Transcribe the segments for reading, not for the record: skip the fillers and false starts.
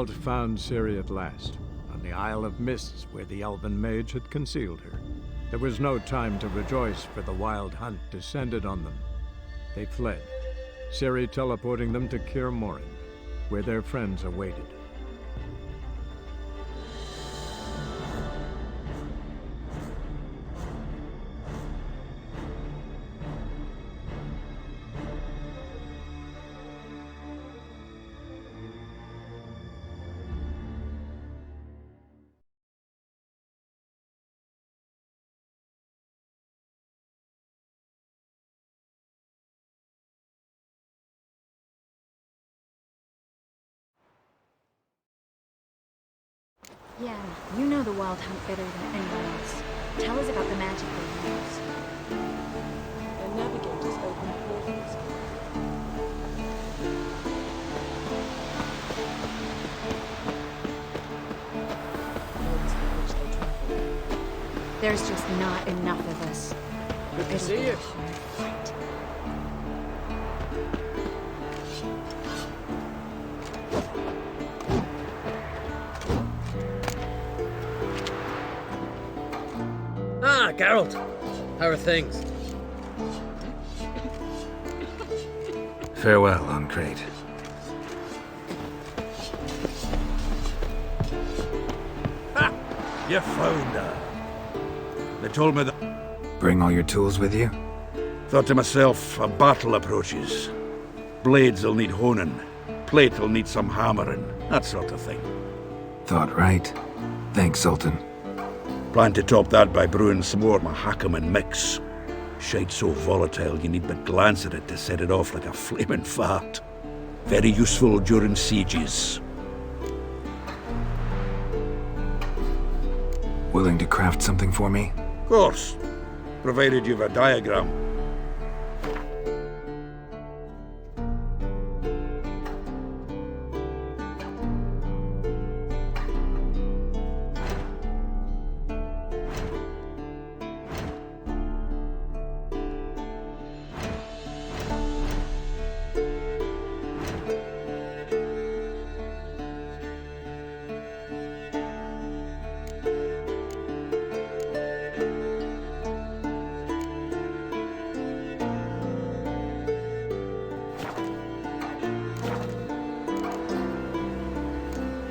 Geralt found Ciri at last, on the Isle of Mists where the Elven mage had concealed her. There was no time to rejoice, for the wild hunt descended on them. They fled, Ciri teleporting them to Kaer Morhen, where their friends awaited. Yeah, you know the Wild Hunt better than anyone else. Tell us about the magic they use. The navigators open portals. Roads through which they travel. There's just not enough of us. Good to It'll see be you. a hard fight. Ah, Geralt. How are things? Farewell, Uncrate. Ha! You found her. They told me that. Bring all your tools with you? Thought to myself, a battle approaches. Blades will need honing. Plate will need some hammering. That sort of thing. Thought right. Thanks, Sultan. Plan to top that by brewing some more Mahakaman mix. Shite so volatile you need but glance at it to set it off like a flaming fart. Very useful during sieges. Willing to craft something for me? Of course. Provided you've a diagram.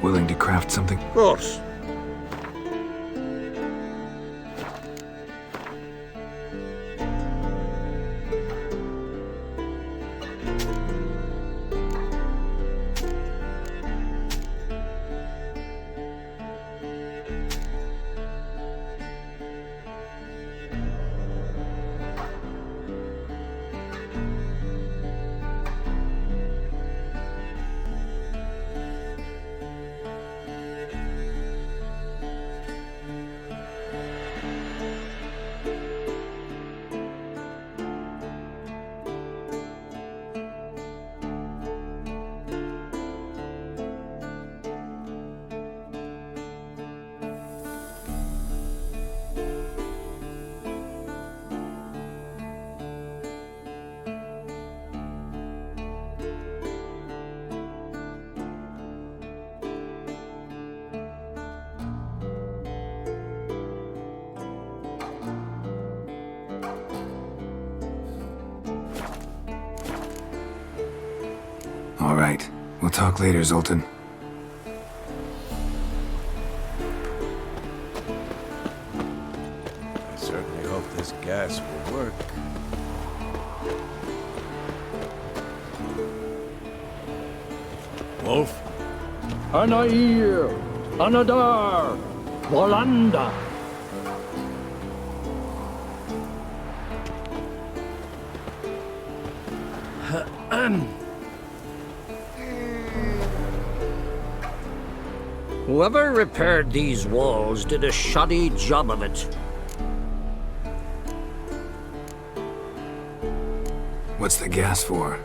Willing to craft something? Of course. All right. We'll talk later, Zoltan. I certainly hope this gas will work. Wolf? Anair, Anadar, Volanda. Whoever repaired these walls did a shoddy job of it. What's the gas for?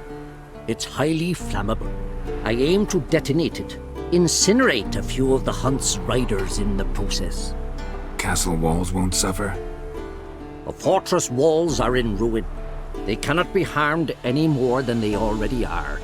It's highly flammable. I aim to detonate it, incinerate a few of the Hunt's riders in the process. Castle walls won't suffer? The fortress walls are in ruin. They cannot be harmed any more than they already are.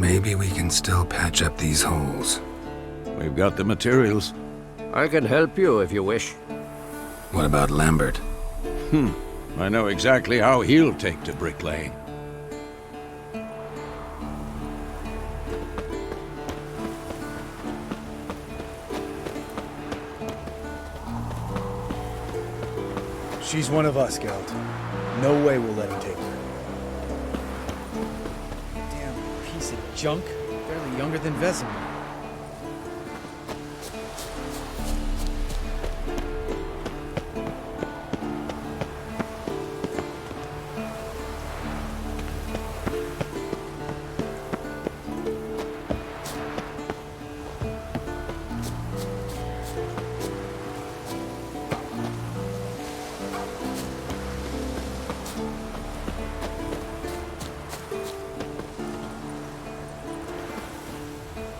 Maybe we can still patch up these holes. We've got the materials. I can help you if you wish. What about Lambert? I know exactly how he'll take to bricklaying. She's one of us, Geralt. No way we'll let him take her. Damn piece of junk. Barely younger than Vesemir.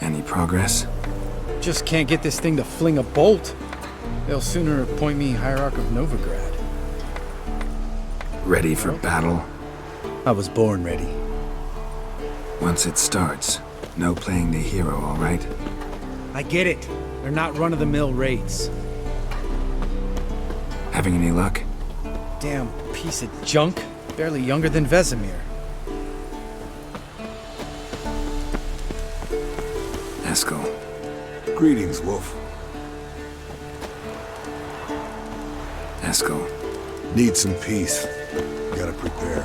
Any progress? Just can't get this thing to fling a bolt. They'll sooner appoint me Hierarch of Novigrad. Ready for battle? I was born ready. Once it starts, no playing the hero, all right? I get it. They're not run-of-the-mill raids. Having any luck? Damn piece of junk. Barely younger than Vesemir. Eskel. Greetings, Wolf. Eskel. Need some peace. Gotta prepare.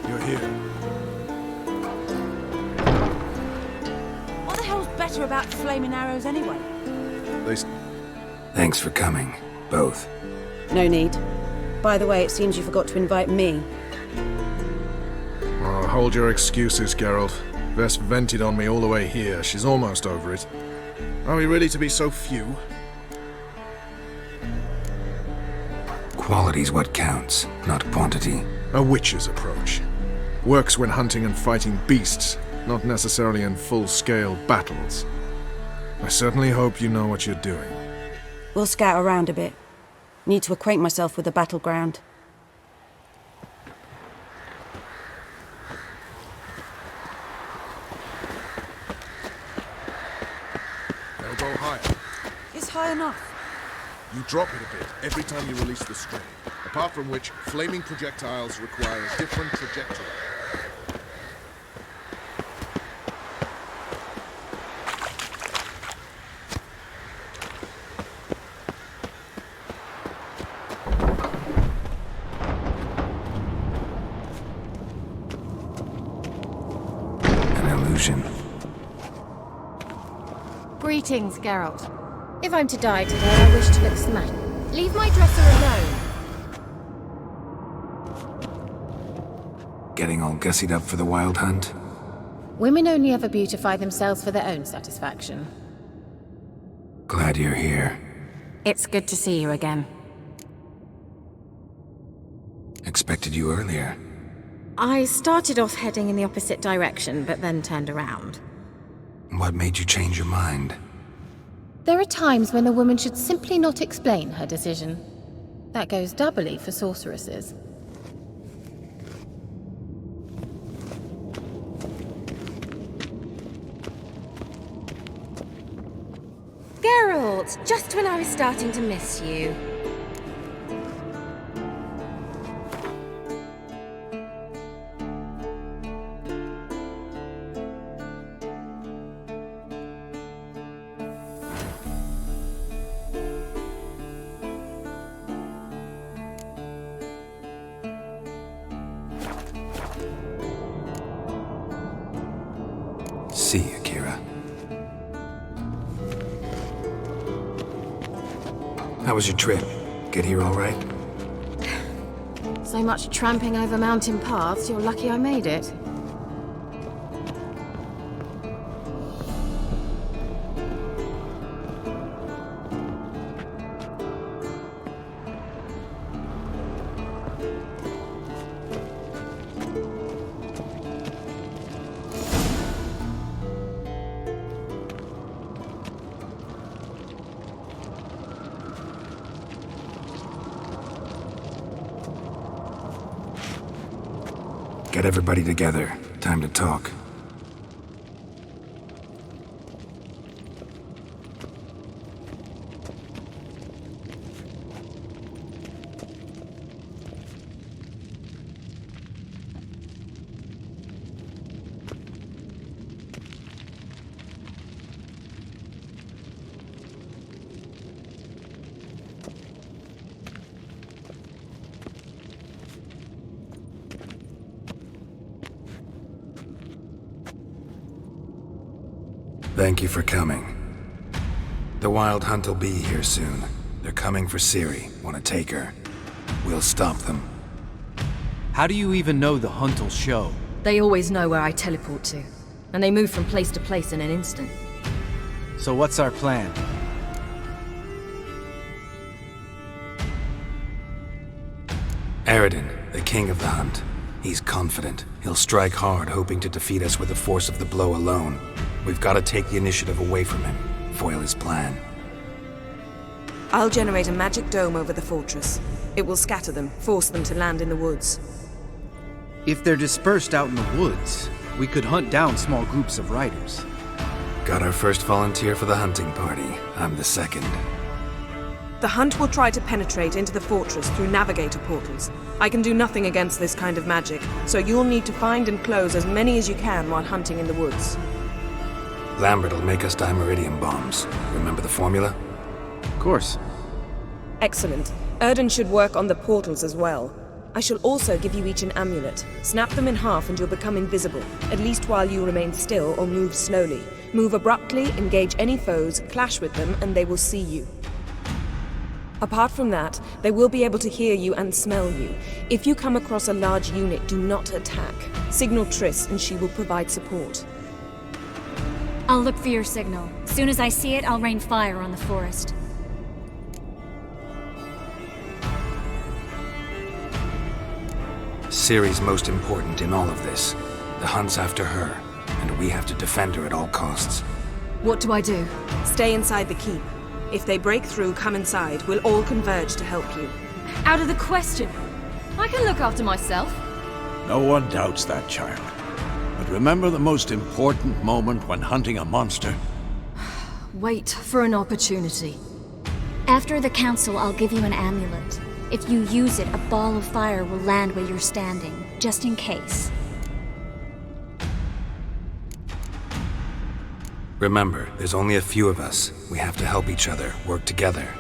You're here. What the hell's better about flaming arrows anyway? Thanks for coming, both. No need. By the way, it seems you forgot to invite me. Oh, hold your excuses, Geralt. Vess vented on me all the way here. She's almost over it. Are we really to be so few? Quality's what counts, not quantity. A witch's approach. Works when hunting and fighting beasts, not necessarily in full-scale battles. I certainly hope you know what you're doing. We'll scout around a bit. Need to acquaint myself with the battleground. Elbow higher. It's high enough. You drop it a bit every time you release the strain, apart from which flaming projectiles require a different trajectory. An illusion. Greetings, Geralt. If I'm to die today, I wish to look smashed. Leave my dresser alone. Getting all gussied up for the wild hunt? Women only ever beautify themselves for their own satisfaction. Glad you're here. It's good to see you again. Expected you earlier. I started off heading in the opposite direction, but then turned around. What made you change your mind? There are times when a woman should simply not explain her decision. That goes doubly for sorceresses. Geralt, just when I was starting to miss you. See you, Kira. How was your trip? Get here all right? So much tramping over mountain paths, you're lucky I made it. Get everybody together. Time to talk. Thank you for coming. The Wild Hunt will be here soon. They're coming for Ciri. Want to take her? We'll stop them. How do you even know the Hunt will show? They always know where I teleport to, and they move from place to place in an instant. So what's our plan? Aradin, the king of the Hunt. He's confident. He'll strike hard, hoping to defeat us with the force of the blow alone. We've got to take the initiative away from him, foil his plan. I'll generate a magic dome over the fortress. It will scatter them, force them to land in the woods. If they're dispersed out in the woods, we could hunt down small groups of riders. Got our first volunteer for the hunting party. I'm the second. The Hunt will try to penetrate into the fortress through navigator portals. I can do nothing against this kind of magic, so you'll need to find and close as many as you can while hunting in the woods. Lambert will make us dimeridium bombs. Remember the formula? Of course. Excellent. Erden should work on the portals as well. I shall also give you each an amulet. Snap them in half and you'll become invisible, at least while you remain still or move slowly. Move abruptly, engage any foes, clash with them, and they will see you. Apart from that, they will be able to hear you and smell you. If you come across a large unit, do not attack. Signal Triss and she will provide support. I'll look for your signal. As soon as I see it, I'll rain fire on the forest. Ciri's most important in all of this. The Hunt's after her, and we have to defend her at all costs. What do I do? Stay inside the keep. If they break through, come inside. We'll all converge to help you. Out of the question. I can look after myself. No one doubts that, child. But remember the most important moment when hunting a monster? Wait for an opportunity. After the council, I'll give you an amulet. If you use it, a ball of fire will land where you're standing, just in case. Remember, there's only a few of us. We have to help each other, work together.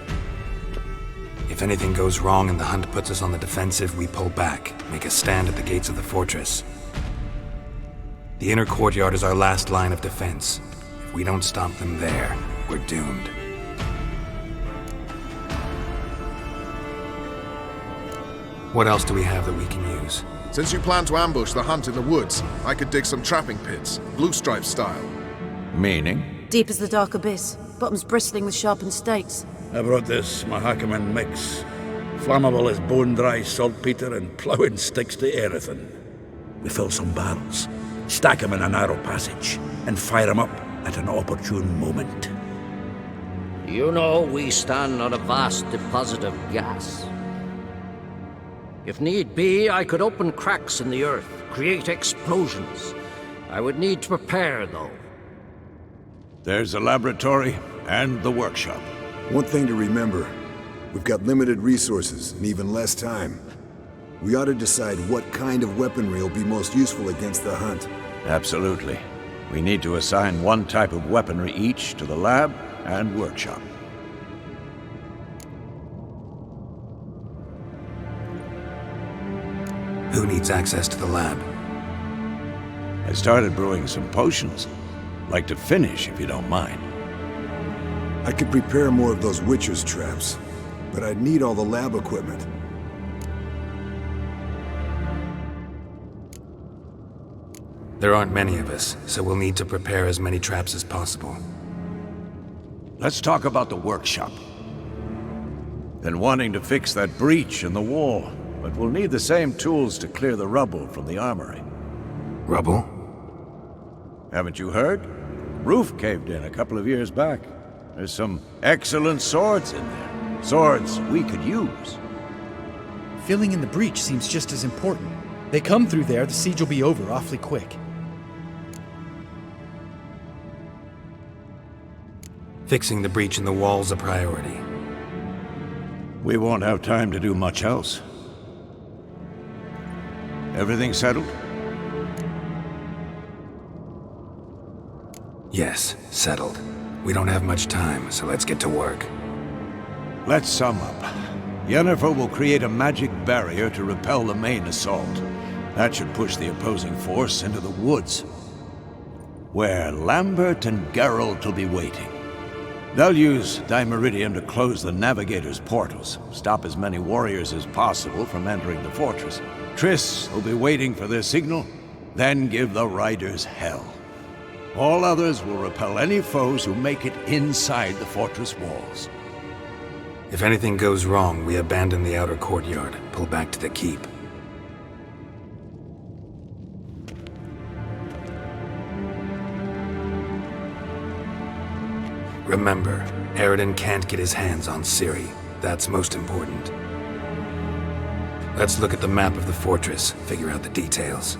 If anything goes wrong and the Hunt puts us on the defensive, we pull back, make a stand at the gates of the fortress. The inner courtyard is our last line of defense. If we don't stop them there, we're doomed. What else do we have that we can use? Since you plan to ambush the Hunt in the woods, I could dig some trapping pits, blue stripe style. Meaning? Deep as the dark abyss, bottoms bristling with sharpened stakes. I brought this Mahakaman mix. Flammable as bone-dry saltpeter and ploughing sticks to everything. We fill some barrels, stack them in a narrow passage, and fire them up at an opportune moment. You know, we stand on a vast deposit of gas. If need be, I could open cracks in the earth, create explosions. I would need to prepare, though. There's the laboratory and the workshop. One thing to remember, we've got limited resources and even less time. We ought to decide what kind of weaponry will be most useful against the Hunt. Absolutely. We need to assign one type of weaponry each to the lab and workshop. Who needs access to the lab? I started brewing some potions. Like to finish, if you don't mind. I could prepare more of those Witcher's traps, but I'd need all the lab equipment. There aren't many of us, so we'll need to prepare as many traps as possible. Let's talk about the workshop. Been wanting to fix that breach in the wall, but we'll need the same tools to clear the rubble from the armory. Rubble? Haven't you heard? Roof caved in a couple of years back. There's some excellent swords in there. Swords we could use. Filling in the breach seems just as important. They come through there, the siege will be over awfully quick. Fixing the breach in the wall's a priority. We won't have time to do much else. Everything settled? Yes, settled. We don't have much time, so let's get to work. Let's sum up. Yennefer will create a magic barrier to repel the main assault. That should push the opposing force into the woods, where Lambert and Geralt will be waiting. They'll use Dimeridium to close the Navigator's portals, stop as many warriors as possible from entering the fortress. Triss will be waiting for their signal, then give the riders hell. All others will repel any foes who make it inside the fortress walls. If anything goes wrong, we abandon the outer courtyard, pull back to the keep. Remember, Aroden can't get his hands on Ciri. That's most important. Let's look at the map of the fortress, figure out the details.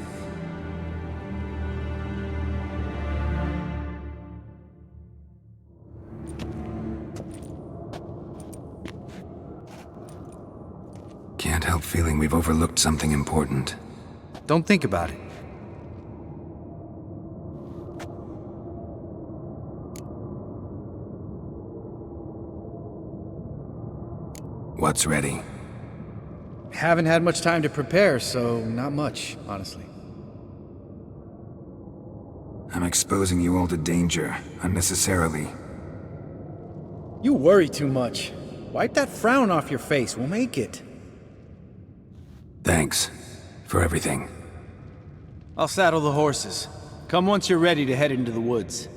Can't help feeling we've overlooked something important. Don't think about it. What's ready? Haven't had much time to prepare, so not much, honestly. I'm exposing you all to danger, unnecessarily. You worry too much. Wipe that frown off your face, we'll make it. Thanks for everything. I'll saddle the horses. Come once you're ready to head into the woods.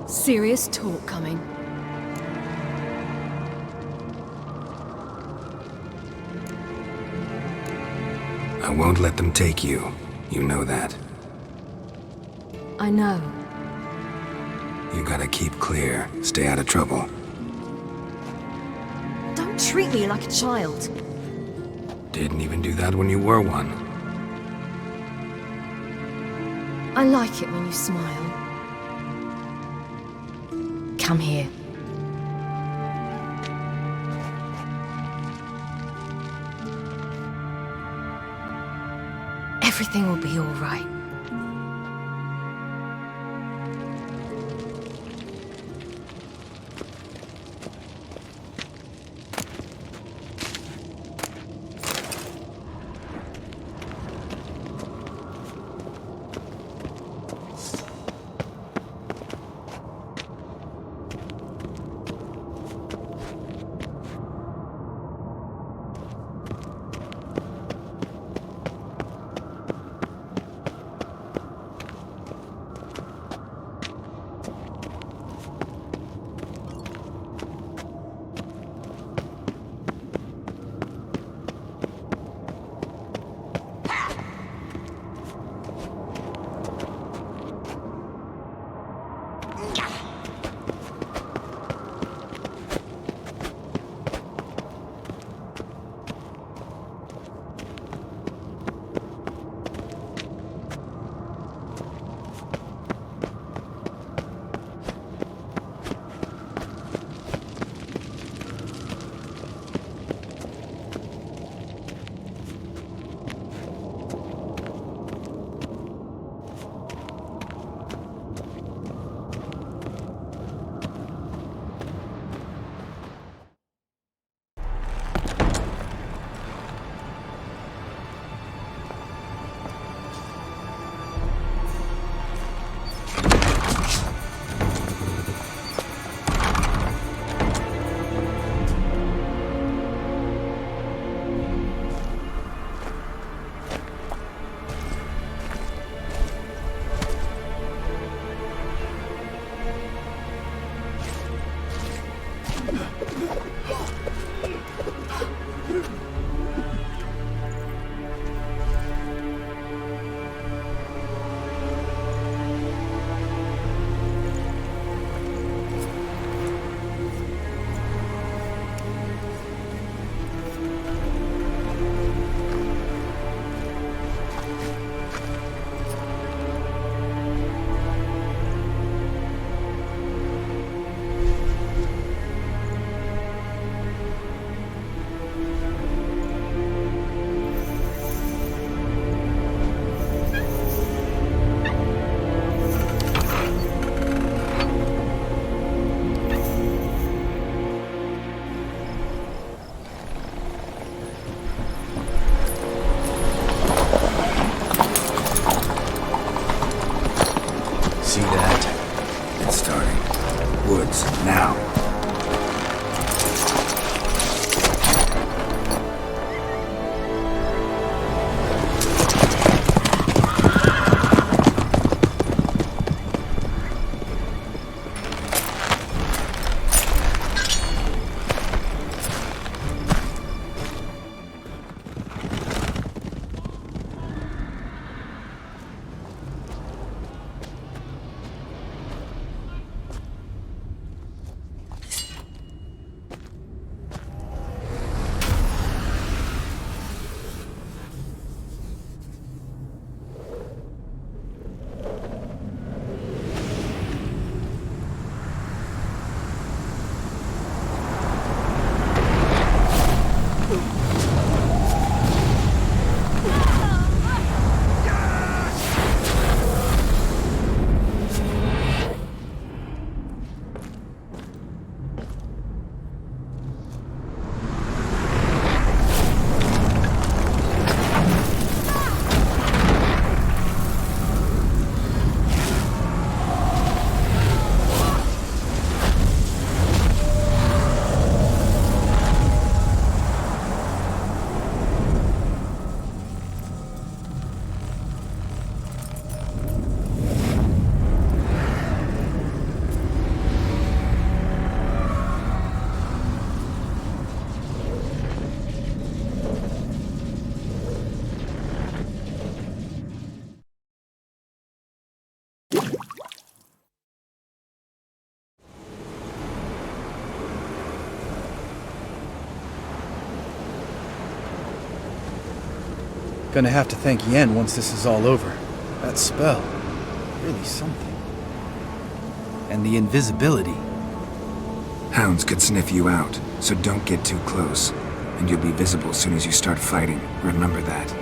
Serious talk coming. I won't let them take you. You know that. I know. You gotta keep clear. Stay out of trouble. Don't treat me like a child. Didn't even do that when you were one. I like it when you smile. Come here. Everything will be all right. Gonna have to thank Yen once this is all over. That spell, really something. And the invisibility. Hounds could sniff you out, so don't get too close. And you'll be visible as soon as you start fighting. Remember that.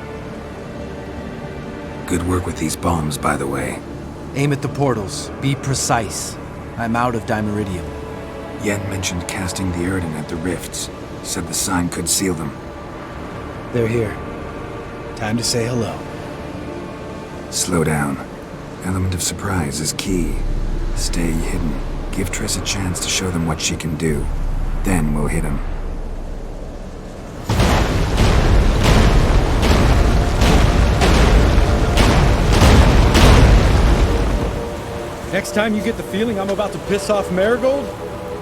Good work with these bombs, by the way. Aim at the portals. Be precise. I'm out of Dimeridium. Yen mentioned casting the Erden at the rifts. Said the sign could seal them. They're here. Time to say hello. Slow down. Element of surprise is key. Stay hidden. Give Triss a chance to show them what she can do. Then we'll hit them. Next time you get the feeling I'm about to piss off Marigold,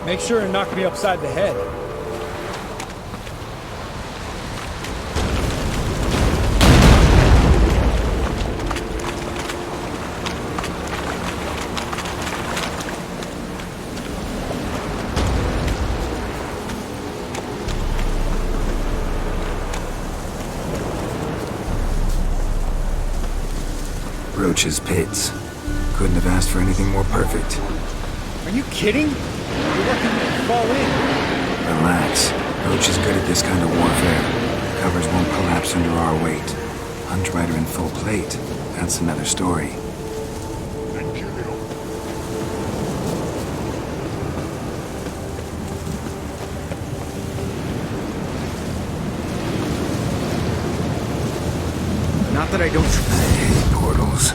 make sure and knock me upside the head. Roach's pits. Couldn't have asked for anything more perfect. Are you kidding? You're lucky you didn't fall in. Relax. Roach is good at this kind of warfare. Covers won't collapse under our weight. Hunt Rider in full plate. That's another story. Not that I don't... I hate portals.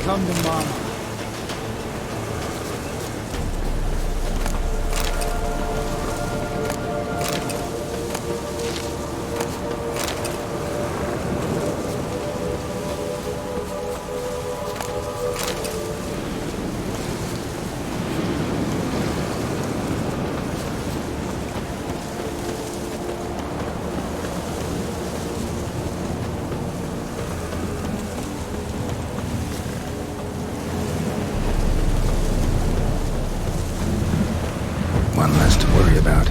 Come to mama. One less to worry about.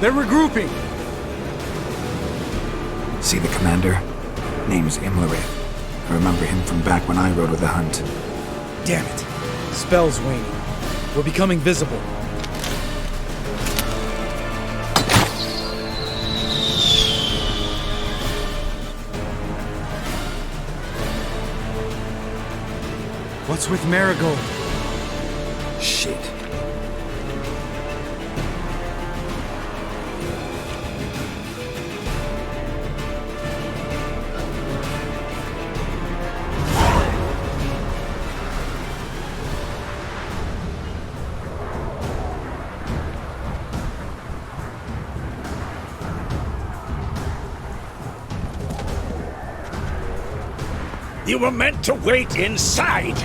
They're regrouping! See the commander? Name's Imlerith. I remember him from back when I rode with the Hunt. Damn it. Spell's waning. We're becoming visible. What's with Marigold? Shit. You were meant to wait inside!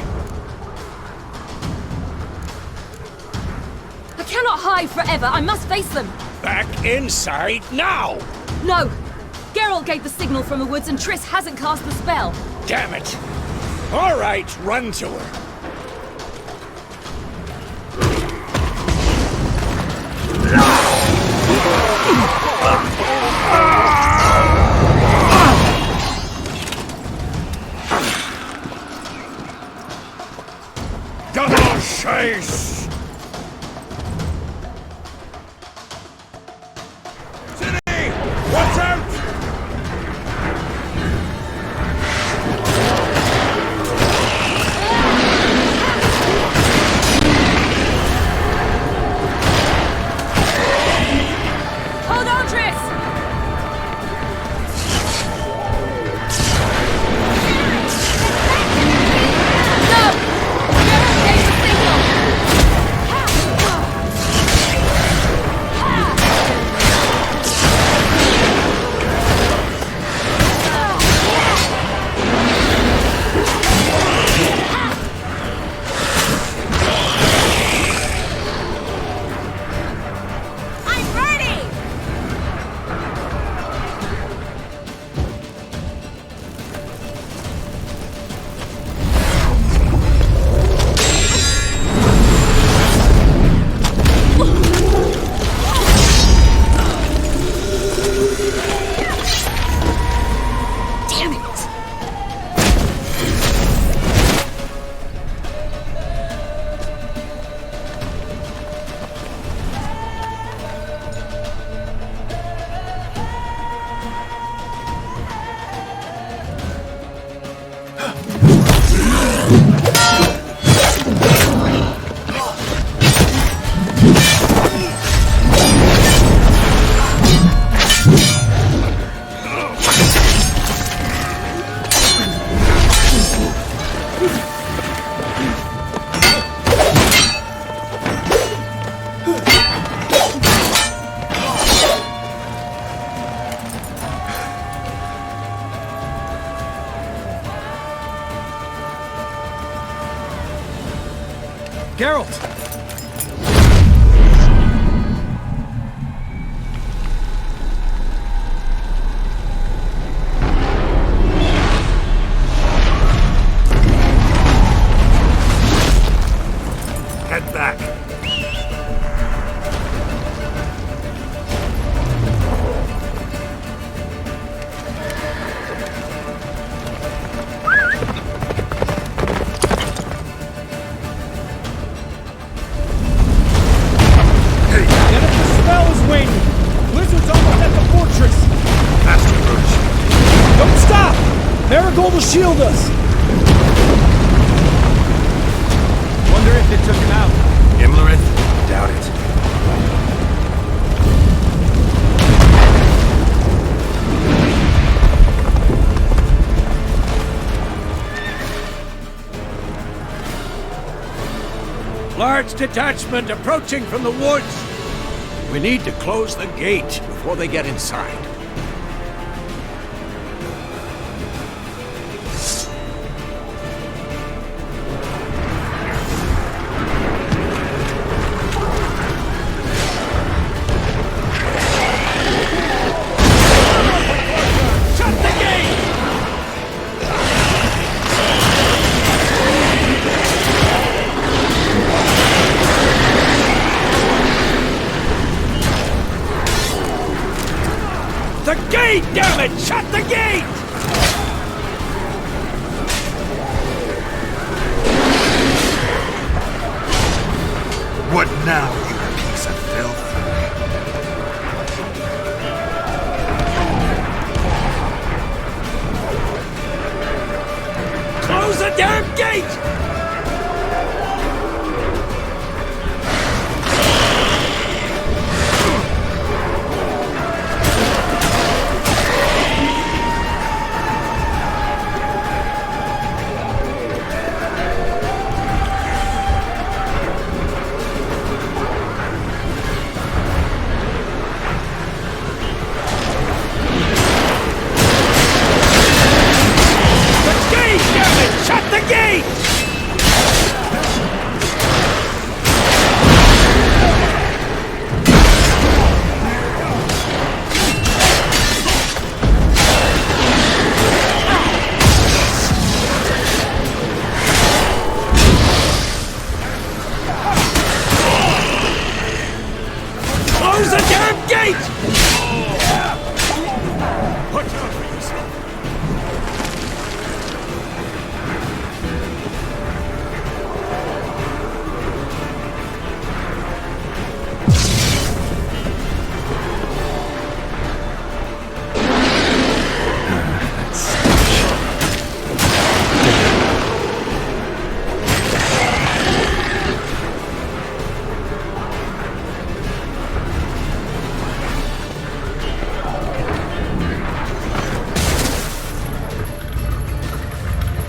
I cannot hide forever. I must face them. Back inside now! No! Geralt gave the signal from the woods and Triss hasn't cast the spell. Damn it! All right, run to her. Double chase! City! Watch out! Hold on, Triss! Geralt! Head back. Marigold will shield us! Wonder if it took him out. Imlerith? Doubt it. Large detachment approaching from the woods. We need to close the gate before they get inside.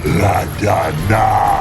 Ladana!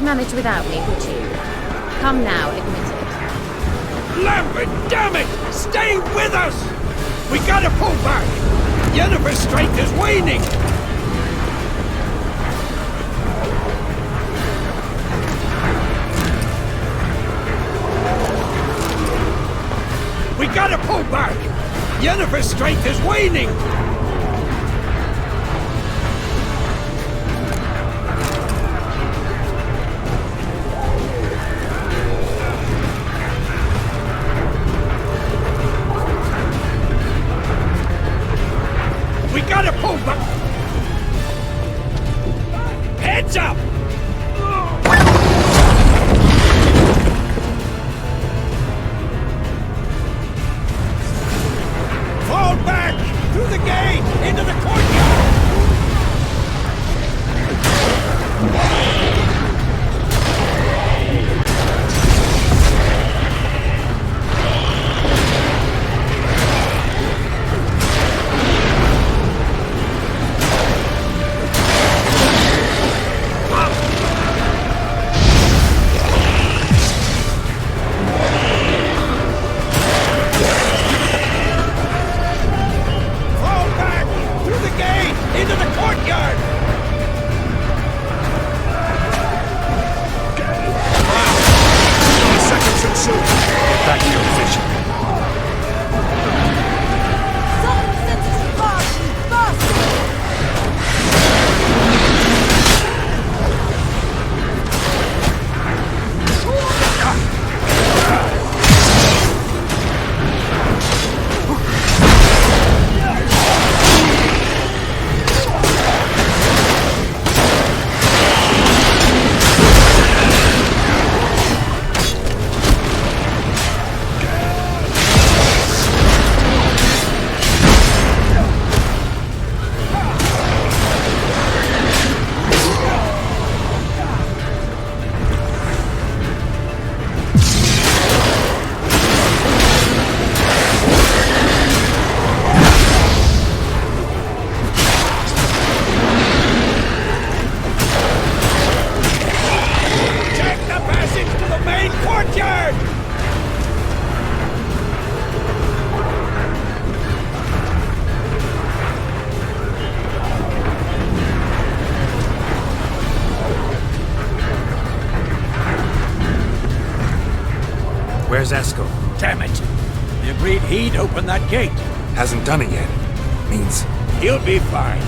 Manage without me, would you? Come now, admit it. Lambert, damn it! Stay with us! We gotta pull back! Yennefer's strength is waning! We gotta pull back! Yennefer's strength is waning! Heads up! Fall back! Through the gate! Into the courtyard! Where's Eskel? Damn it! We agreed he'd open that gate. Hasn't done it yet. Means... He'll be fine.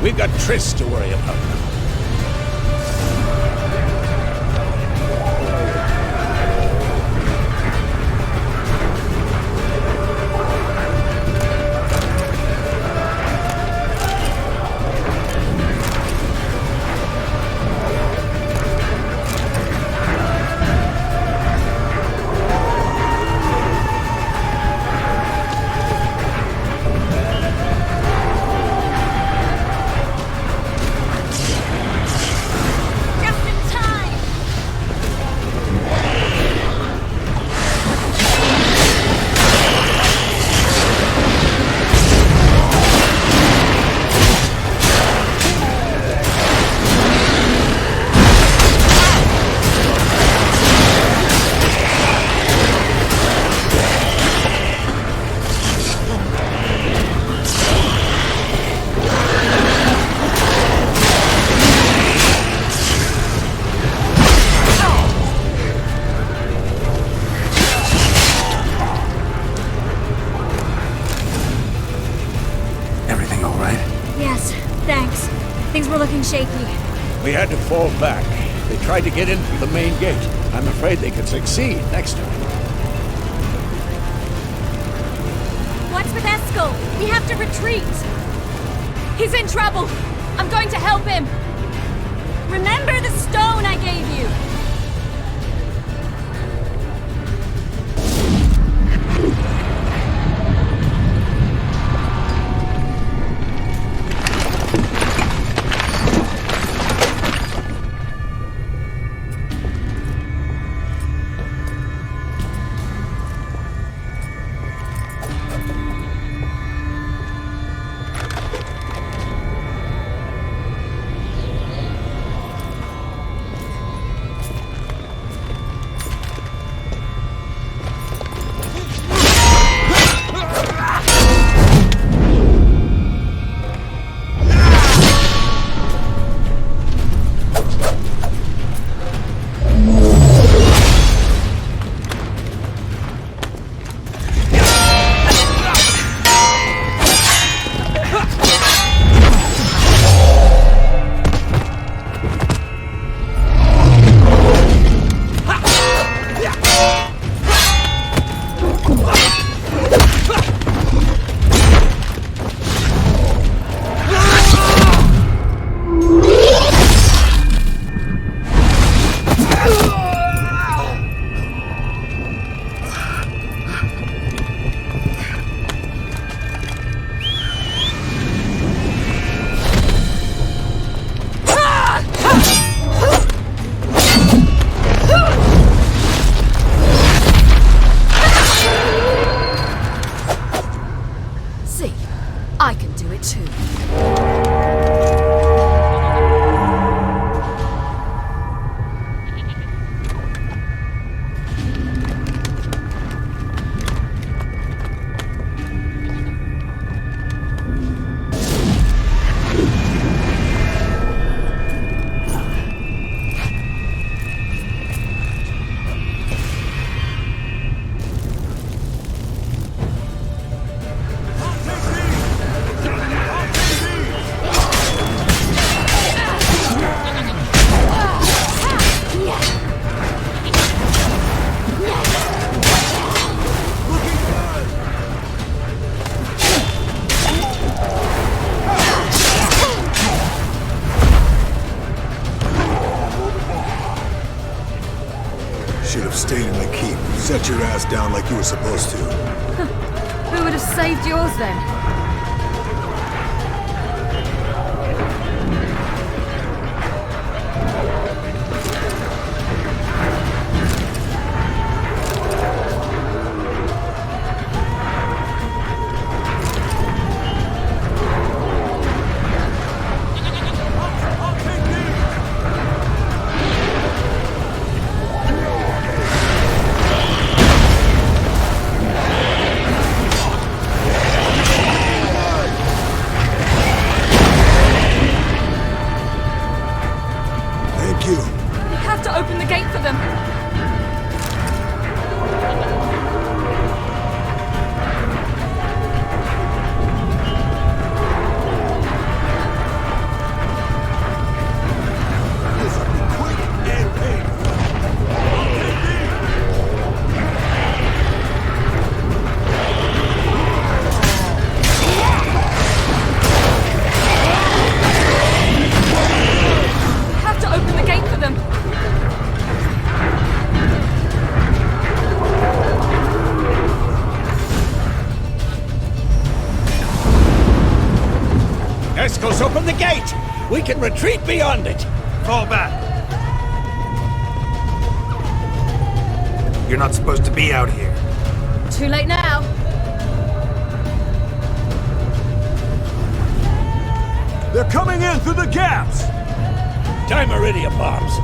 We've got Triss to worry about now. Thanks. Things were looking shaky. We had to fall back. They tried to get in through the main gate. I'm afraid they can succeed next time. What's with Eskel? We have to retreat! He's in trouble! I'm going to help him! Remember the stone I gave you! Stayed in the keep. Set your ass down like you were supposed to. Who would have saved yours then? Eskel's open the gate! We can retreat beyond it! Fall back! You're not supposed to be out here. Too late now. They're coming in through the gaps! Time Iridia bombs.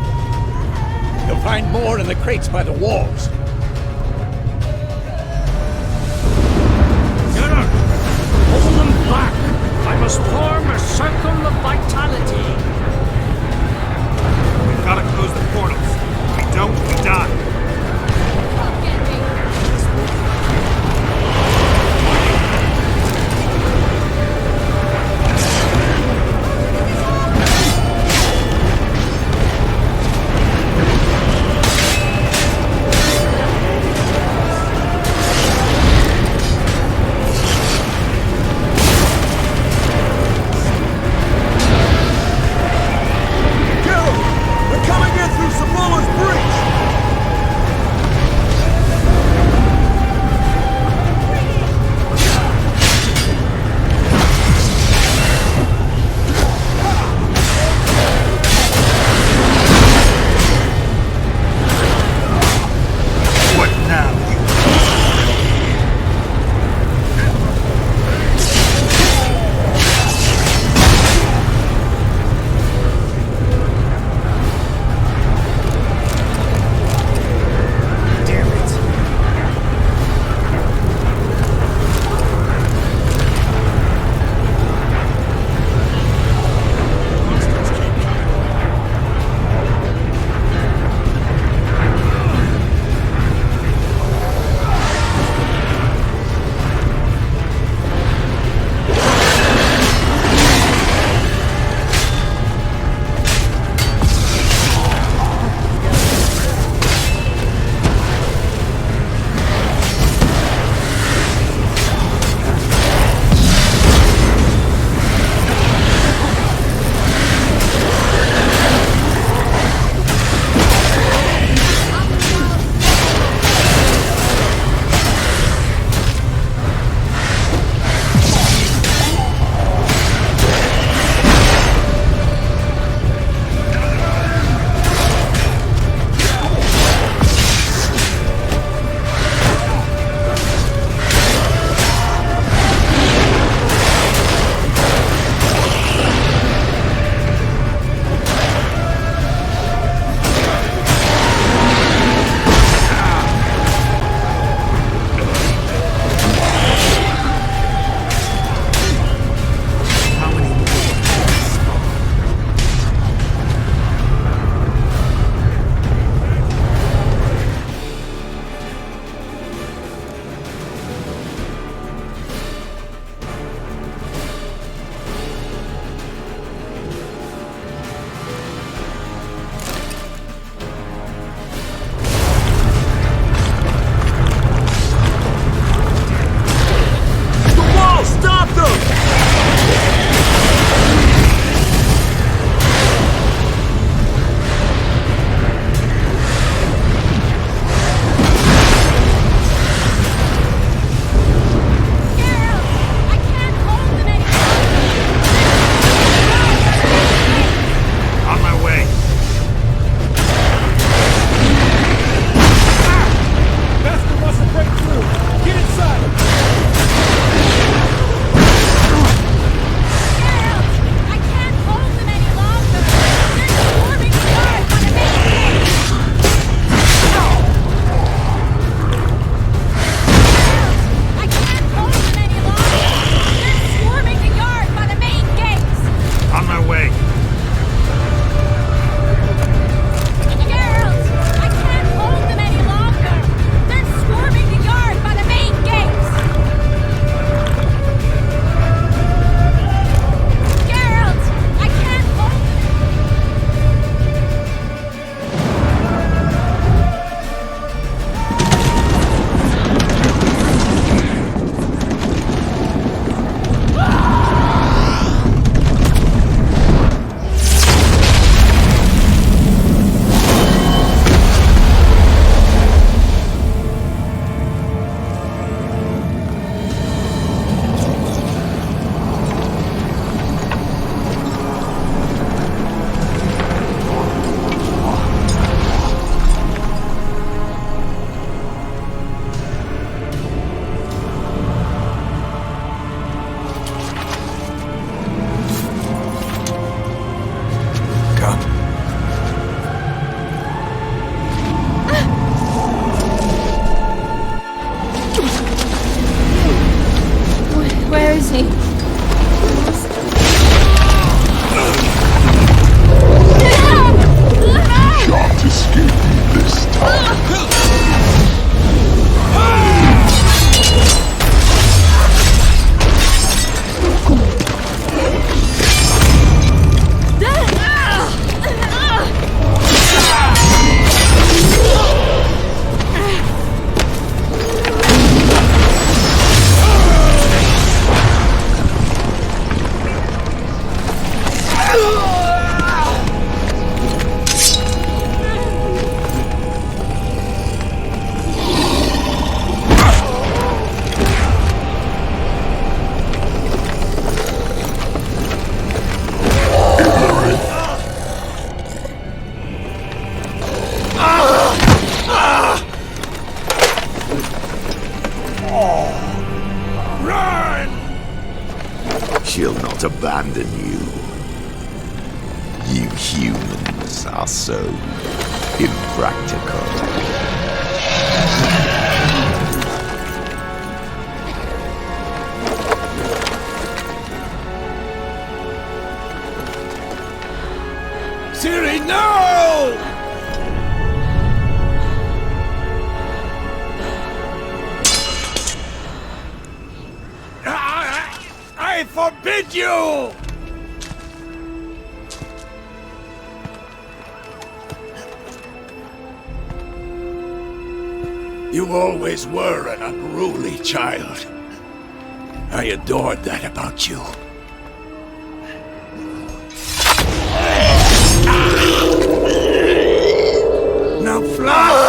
You'll find more in the crates by the walls. Gunnar! Hold them back! I must form a circle of vitality. We've got to close the portals. If we don't, we die. abandon you. You humans are so impractical. Ciri, no! I forbid you! You always were an unruly child. I adored that about you. Now fly!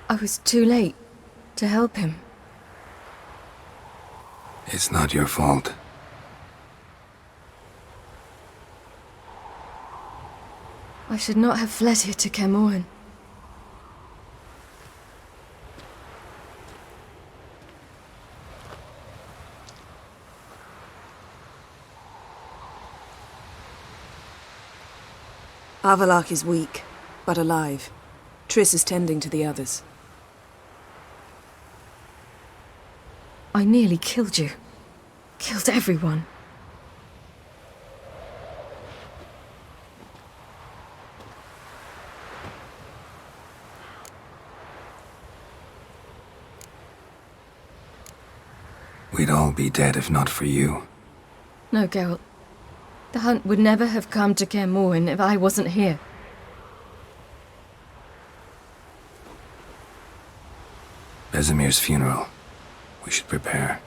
I was too late to help him. It's not your fault. I should not have fled here to Kaer Morhen. Avallac'h is weak, but alive. Triss is tending to the others. I nearly killed you. Killed everyone. We'd all be dead if not for you. No, Geralt. The hunt would never have come to Kaer Morhen if I wasn't here. Vesemir's funeral. We should prepare.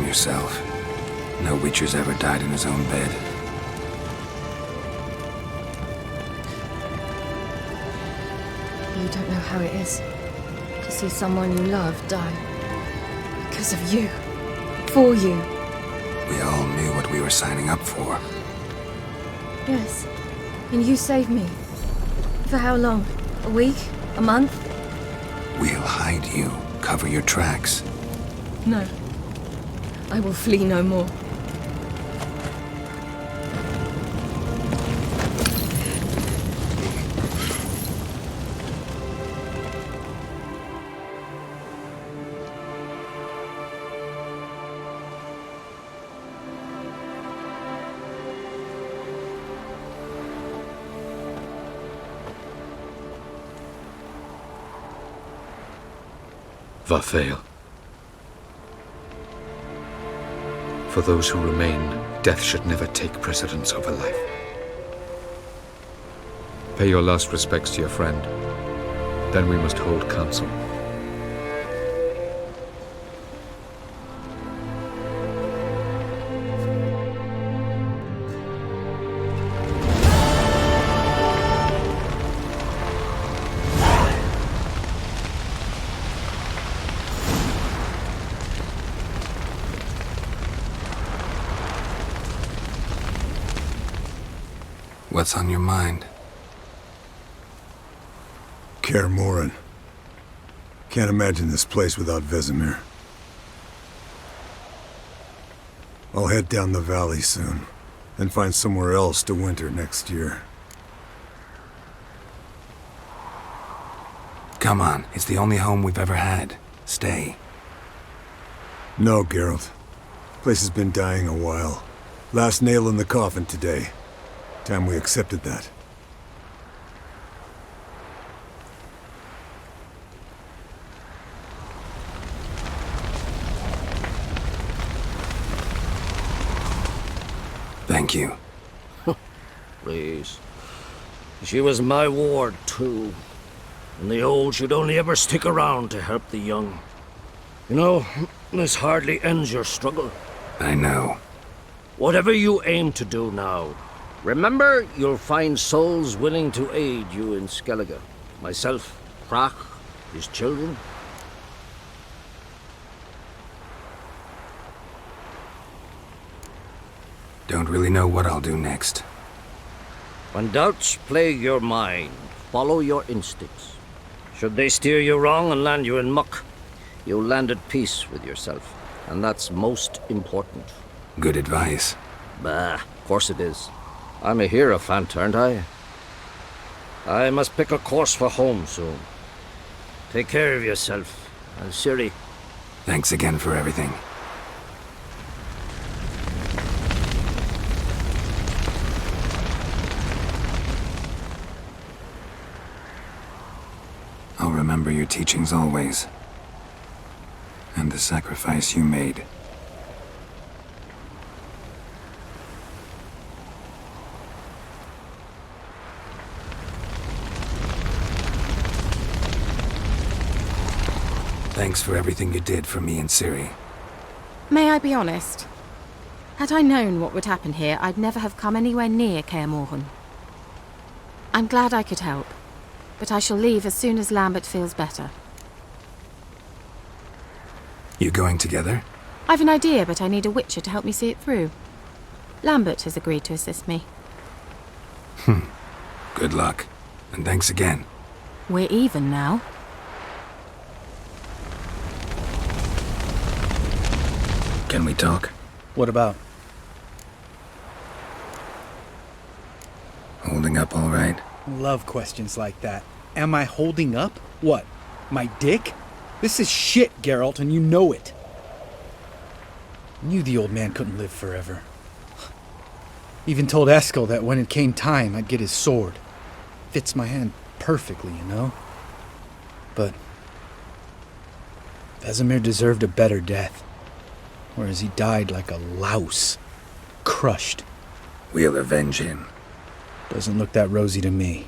Yourself. No Witcher's ever died in his own bed. You don't know how it is to see someone you love die. Because of you. For you. We all knew what we were signing up for. Yes. And you saved me. For how long? A week? A month? We'll hide you. Cover your tracks. No. I will flee no more. Varthael. For those who remain, death should never take precedence over life. Pay your last respects to your friend. Then we must hold council. What's on your mind? Kaer Morhen. Can't imagine this place without Vesemir. I'll head down the valley soon, and find somewhere else to winter next year. Come on, it's the only home we've ever had. Stay. No, Geralt. Place has been dying a while. Last nail in the coffin today. Time we accepted that. Thank you. Please. She was my ward, too. And the old should only ever stick around to help the young. You know, this hardly ends your struggle. I know. Whatever you aim to do now, remember you'll find souls willing to aid you in Skellige. Myself, Crach, his children. Don't really know what I'll do next. When doubts plague your mind, follow your instincts. Should they steer you wrong and land you in muck, you'll land at peace with yourself. And that's most important. Good advice. Bah, of course it is. I'm a hierophant, aren't I? I must pick a course for home soon. Take care of yourself, and Ciri. Thanks again for everything. I'll remember your teachings always. And the sacrifice you made. Thanks for everything you did for me and Ciri. May I be honest? Had I known what would happen here, I'd never have come anywhere near Kaer Morhen. I'm glad I could help, but I shall leave as soon as Lambert feels better. You going together? I've an idea, but I need a witcher to help me see it through. Lambert has agreed to assist me. Good luck, and thanks again. We're even now. Can we talk? What about? Holding up all right? Love questions like that. Am I holding up? What? My dick? This is shit, Geralt, and you know it. Knew the old man couldn't live forever. Even told Eskel that when it came time, I'd get his sword. Fits my hand perfectly, you know? But Vesemir deserved a better death. Whereas he died like a louse. Crushed. We'll avenge him. Doesn't look that rosy to me.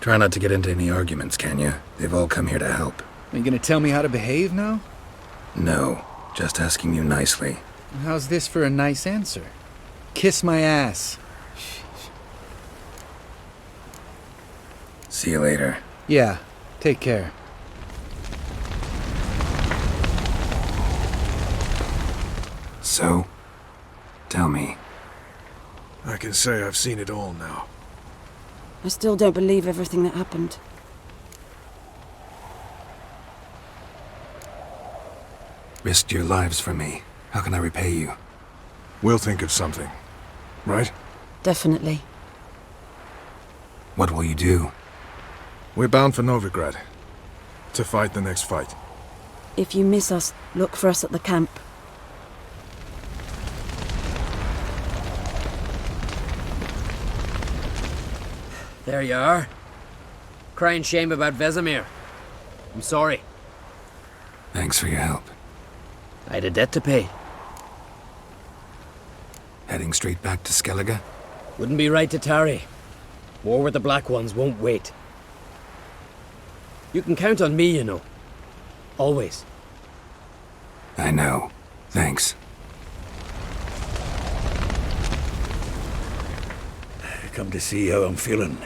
Try not to get into any arguments, can you? They've all come here to help. Are you gonna tell me how to behave now? No, just asking you nicely. How's this for a nice answer? Kiss my ass. See you later. Yeah, take care. So, tell me. I can say I've seen it all now. I still don't believe everything that happened. Risked your lives for me. How can I repay you? We'll think of something, right? Definitely. What will you do? We're bound for Novigrad. To fight the next fight. If you miss us, look for us at the camp. There you are. Crying shame about Vesemir. I'm sorry. Thanks for your help. I had a debt to pay. Heading straight back to Skellige? Wouldn't be right to tarry. War with the Black Ones won't wait. You can count on me, you know. Always. I know. Thanks. Come to see how I'm feeling.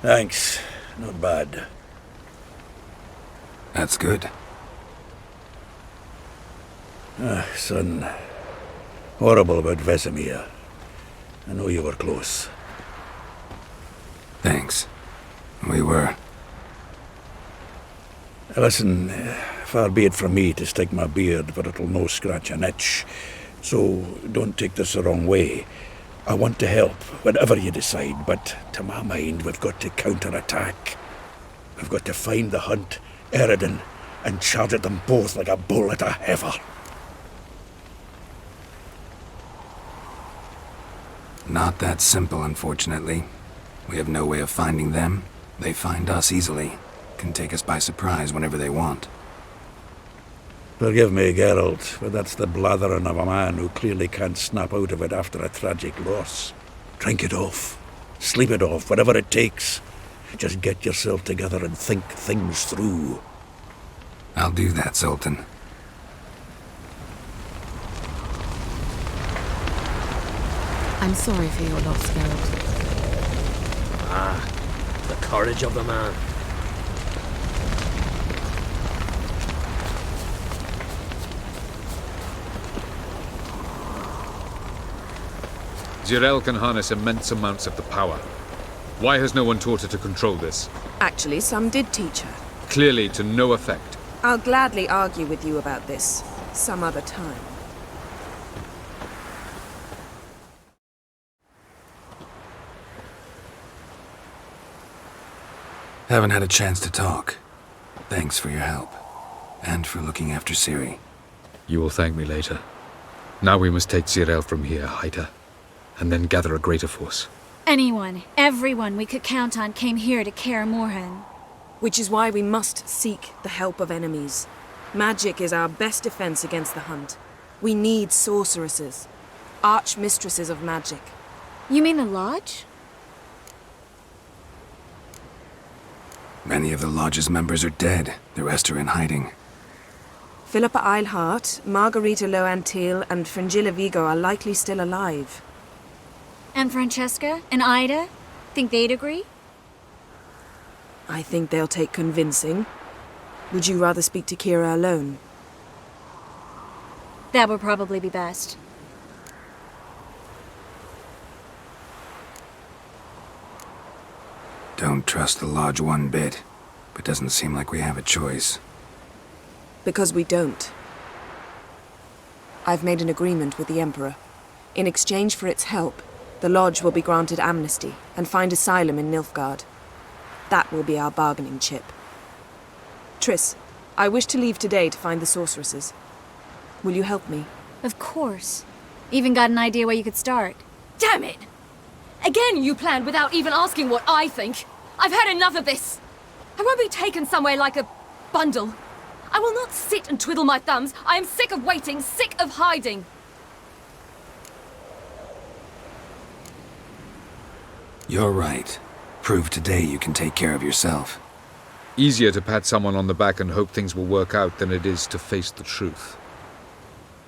Thanks. Not bad. That's good. Son. Horrible about Vesemir. I know you were close. Thanks. We were. Listen, far be it from me to stick my beard, but it'll no scratch an itch. So don't take this the wrong way. I want to help, whatever you decide, but to my mind, we've got to counter-attack. We've got to find the Hunt, Eredin, and charge at them both like a bull at a heifer. Not that simple, unfortunately. We have no way of finding them. They find us easily. Can take us by surprise whenever they want. Forgive me, Geralt, but that's the blathering of a man who clearly can't snap out of it after a tragic loss. Drink it off. Sleep it off, whatever it takes. Just get yourself together and think things through. I'll do that, Sultan. I'm sorry for your loss, Geralt. Ah, the courage of the man. Zirael can harness immense amounts of the power. Why has no one taught her to control this? Actually, some did teach her. Clearly to no effect. I'll gladly argue with you about this some other time. Haven't had a chance to talk. Thanks for your help. And for looking after Ciri. You will thank me later. Now we must take Zirael from here, hide her, and then gather a greater force. Anyone, everyone we could count on came here to Kaer Morhen. Which is why we must seek the help of enemies. Magic is our best defense against the Hunt. We need sorceresses. Archmistresses of magic. You mean the Lodge? Many of the Lodge's members are dead. The rest are in hiding. Philippa Eilhart, Margarita Loantil, and Fringilla Vigo are likely still alive. And Francesca and Ida? Think they'd agree? I think they'll take convincing. Would you rather speak to Kira alone? That would probably be best. Don't trust the Lodge one bit, but doesn't seem like we have a choice. Because we don't. I've made an agreement with the Emperor. In exchange for its help, the Lodge will be granted amnesty and find asylum in Nilfgaard. That will be our bargaining chip. Triss, I wish to leave today to find the sorceresses. Will you help me? Of course. Even got an idea where you could start. Damn it! Again you planned without even asking what I think. I've had enough of this. I won't be taken somewhere like a bundle. I will not sit and twiddle my thumbs. I am sick of waiting, sick of hiding. You're right. Prove today you can take care of yourself. Easier to pat someone on the back and hope things will work out than it is to face the truth.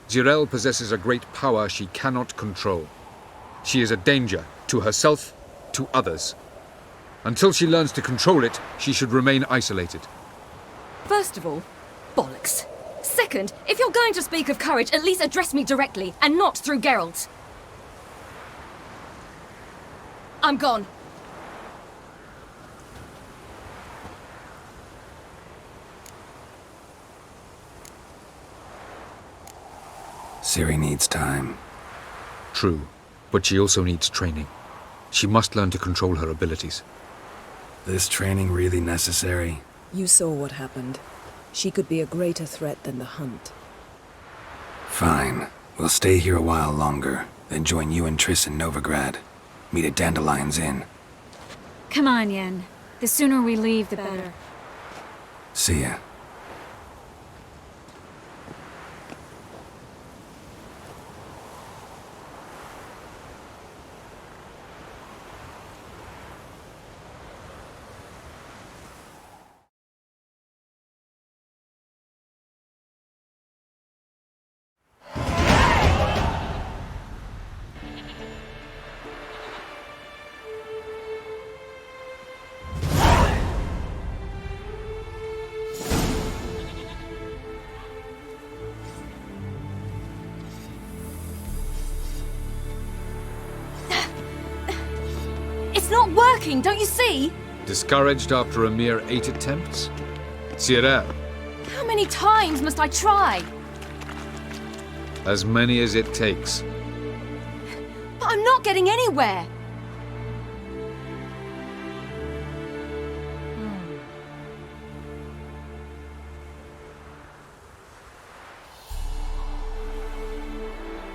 Zirael possesses a great power she cannot control. She is a danger to herself, to others. Until she learns to control it, she should remain isolated. First of all, bollocks. Second, if you're going to speak of courage, at least address me directly, and not through Geralt. I'm gone. Ciri needs time. True, but she also needs training. She must learn to control her abilities. This training really necessary? You saw what happened. She could be a greater threat than the Hunt. Fine. We'll stay here a while longer, then join you and Triss in Novigrad. Meet at Dandelion's Inn. Come on, Yen. The sooner we leave, the better. See ya. It's not working, don't you see? Discouraged after a mere 8 attempts? Zirael, How many times must I try? As many as it takes. But I'm not getting anywhere.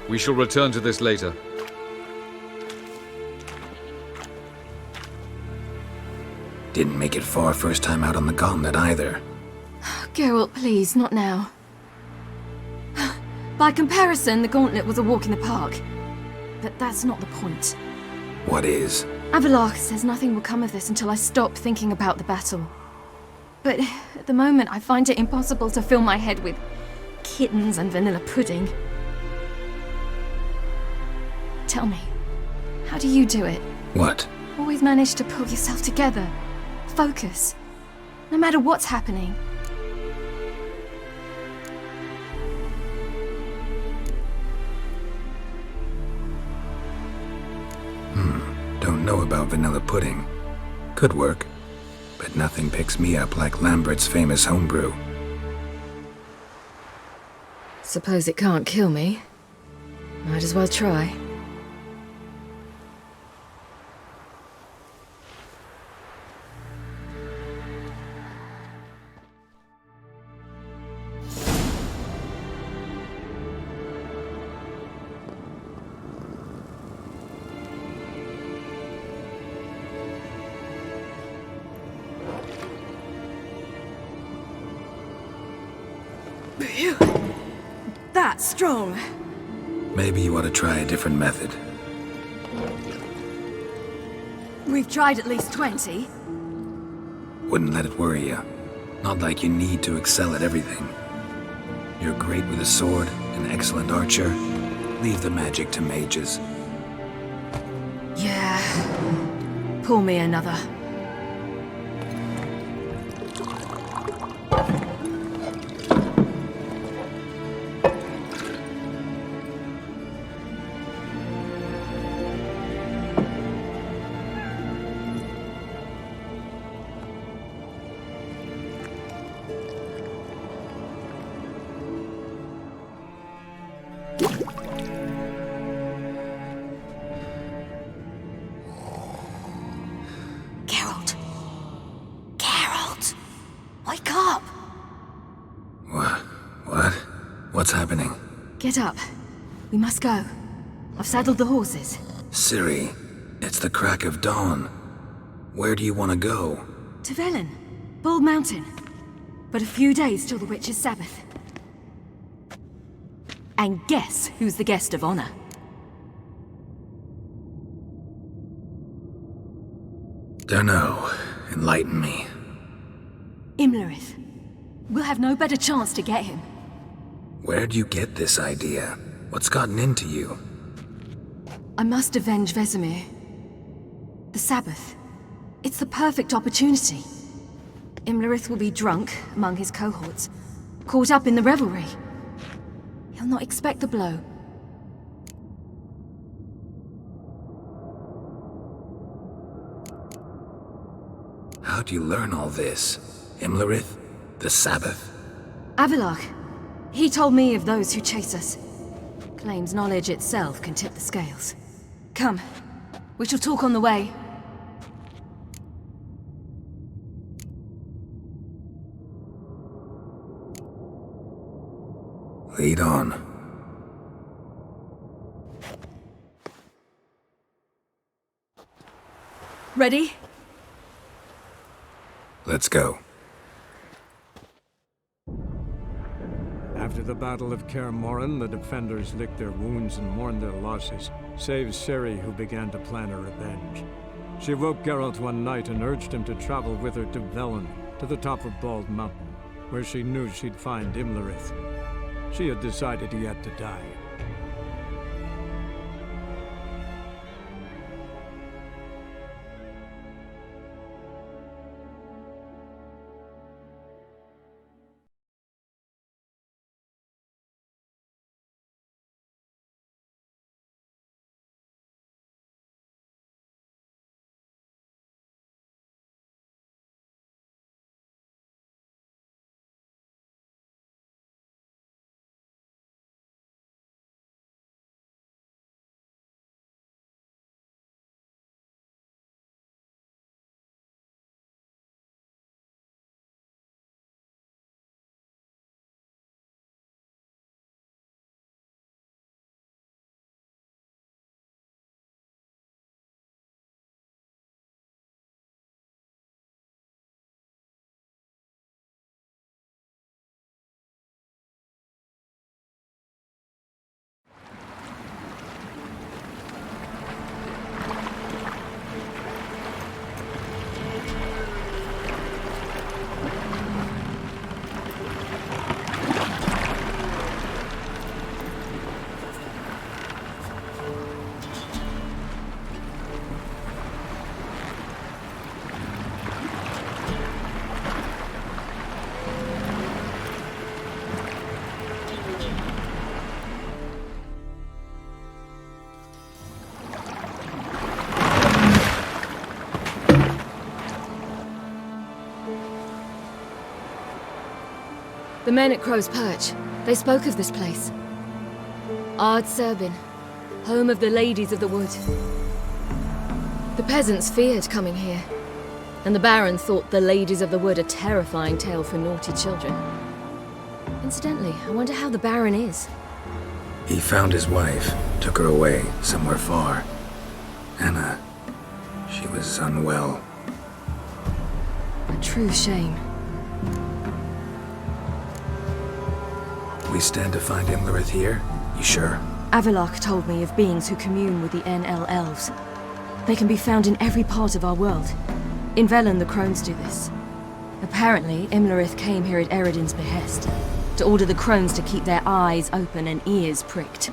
We shall return to this later. Didn't make it far first time out on the gauntlet either. Geralt, please, not now. By comparison, the gauntlet was a walk in the park. But that's not the point. What is? Avallac'h says nothing will come of this until I stop thinking about the battle. But at the moment, I find it impossible to fill my head with kittens and vanilla pudding. Tell me, how do you do it? What? Always manage to pull yourself together. Focus. No matter what's happening. Don't know about vanilla pudding. Could work. But nothing picks me up like Lambert's famous homebrew. Suppose it can't kill me. Might as well try. That's strong. Maybe you ought to try a different method. We've tried at least 20. Wouldn't let it worry you. Not like you need to excel at everything. You're great with a sword, an excellent archer. Leave the magic to mages. Yeah. Pull me another. Wake up! What? What's happening? Get up. We must go. I've saddled the horses. Ciri, it's the crack of dawn. Where do you want to go? To Velen. Bald Mountain. But a few days till the Witch's Sabbath. And guess who's the guest of honor? Dunno. Enlighten me. Imlerith. We'll have no better chance to get him. Where'd you get this idea? What's gotten into you? I must avenge Vesemir. The Sabbath. It's the perfect opportunity. Imlerith will be drunk among his cohorts, caught up in the revelry. He'll not expect the blow. How'd you learn all this? Imlerith? The Sabbath? Avallac'h. He told me of those who chase us. Claims knowledge itself can tip the scales. Come. We shall talk on the way. Lead on. Ready? Let's go. After the Battle of Kaer Morhen, the defenders licked their wounds and mourned their losses, save Ciri, who began to plan a revenge. She woke Geralt one night and urged him to travel with her to Velen, to the top of Bald Mountain, where she knew she'd find Imlerith. She had decided he had to die. men at Crow's Perch, they spoke of this place. Ard Serbin, home of the Ladies of the Wood. The peasants feared coming here, and the Baron thought the Ladies of the Wood a terrifying tale for naughty children. Incidentally, I wonder how the Baron is. He found his wife, took her away, somewhere far. Anna, she was unwell. A true shame. We stand to find Imlerith here? You sure? Avalok told me of beings who commune with the NL Elves. They can be found in every part of our world. In Velen, the Crones do this. Apparently, Imlerith came here at Eredin's behest, to order the Crones to keep their eyes open and ears pricked,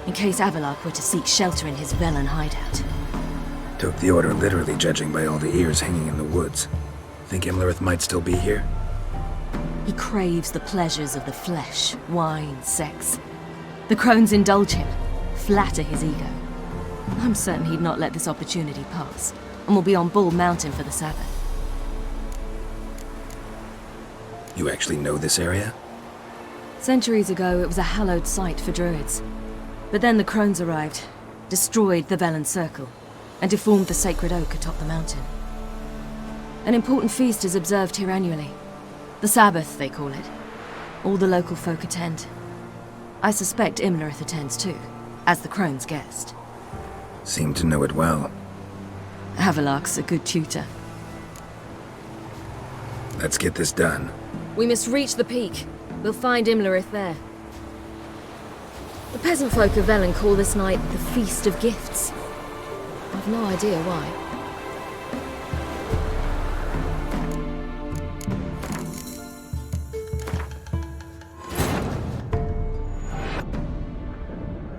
in case Avalok were to seek shelter in his Velen hideout. Took the order literally, judging by all the ears hanging in the woods. Think Imlerith might still be here? He craves the pleasures of the flesh, wine, sex. The Crones indulge him, flatter his ego. I'm certain he'd not let this opportunity pass, and will be on Bull Mountain for the Sabbath. You actually know this area? Centuries ago, it was a hallowed site for druids. But then the Crones arrived, destroyed the Velen Circle, and deformed the sacred oak atop the mountain. An important feast is observed here annually. The Sabbath, they call it. All the local folk attend. I suspect Imlerith attends too, as the Crone's guest. Seem to know it well. Avalok's a good tutor. Let's get this done. We must reach the peak. We'll find Imlerith there. The peasant folk of Velen call this night the Feast of Gifts. I've no idea why.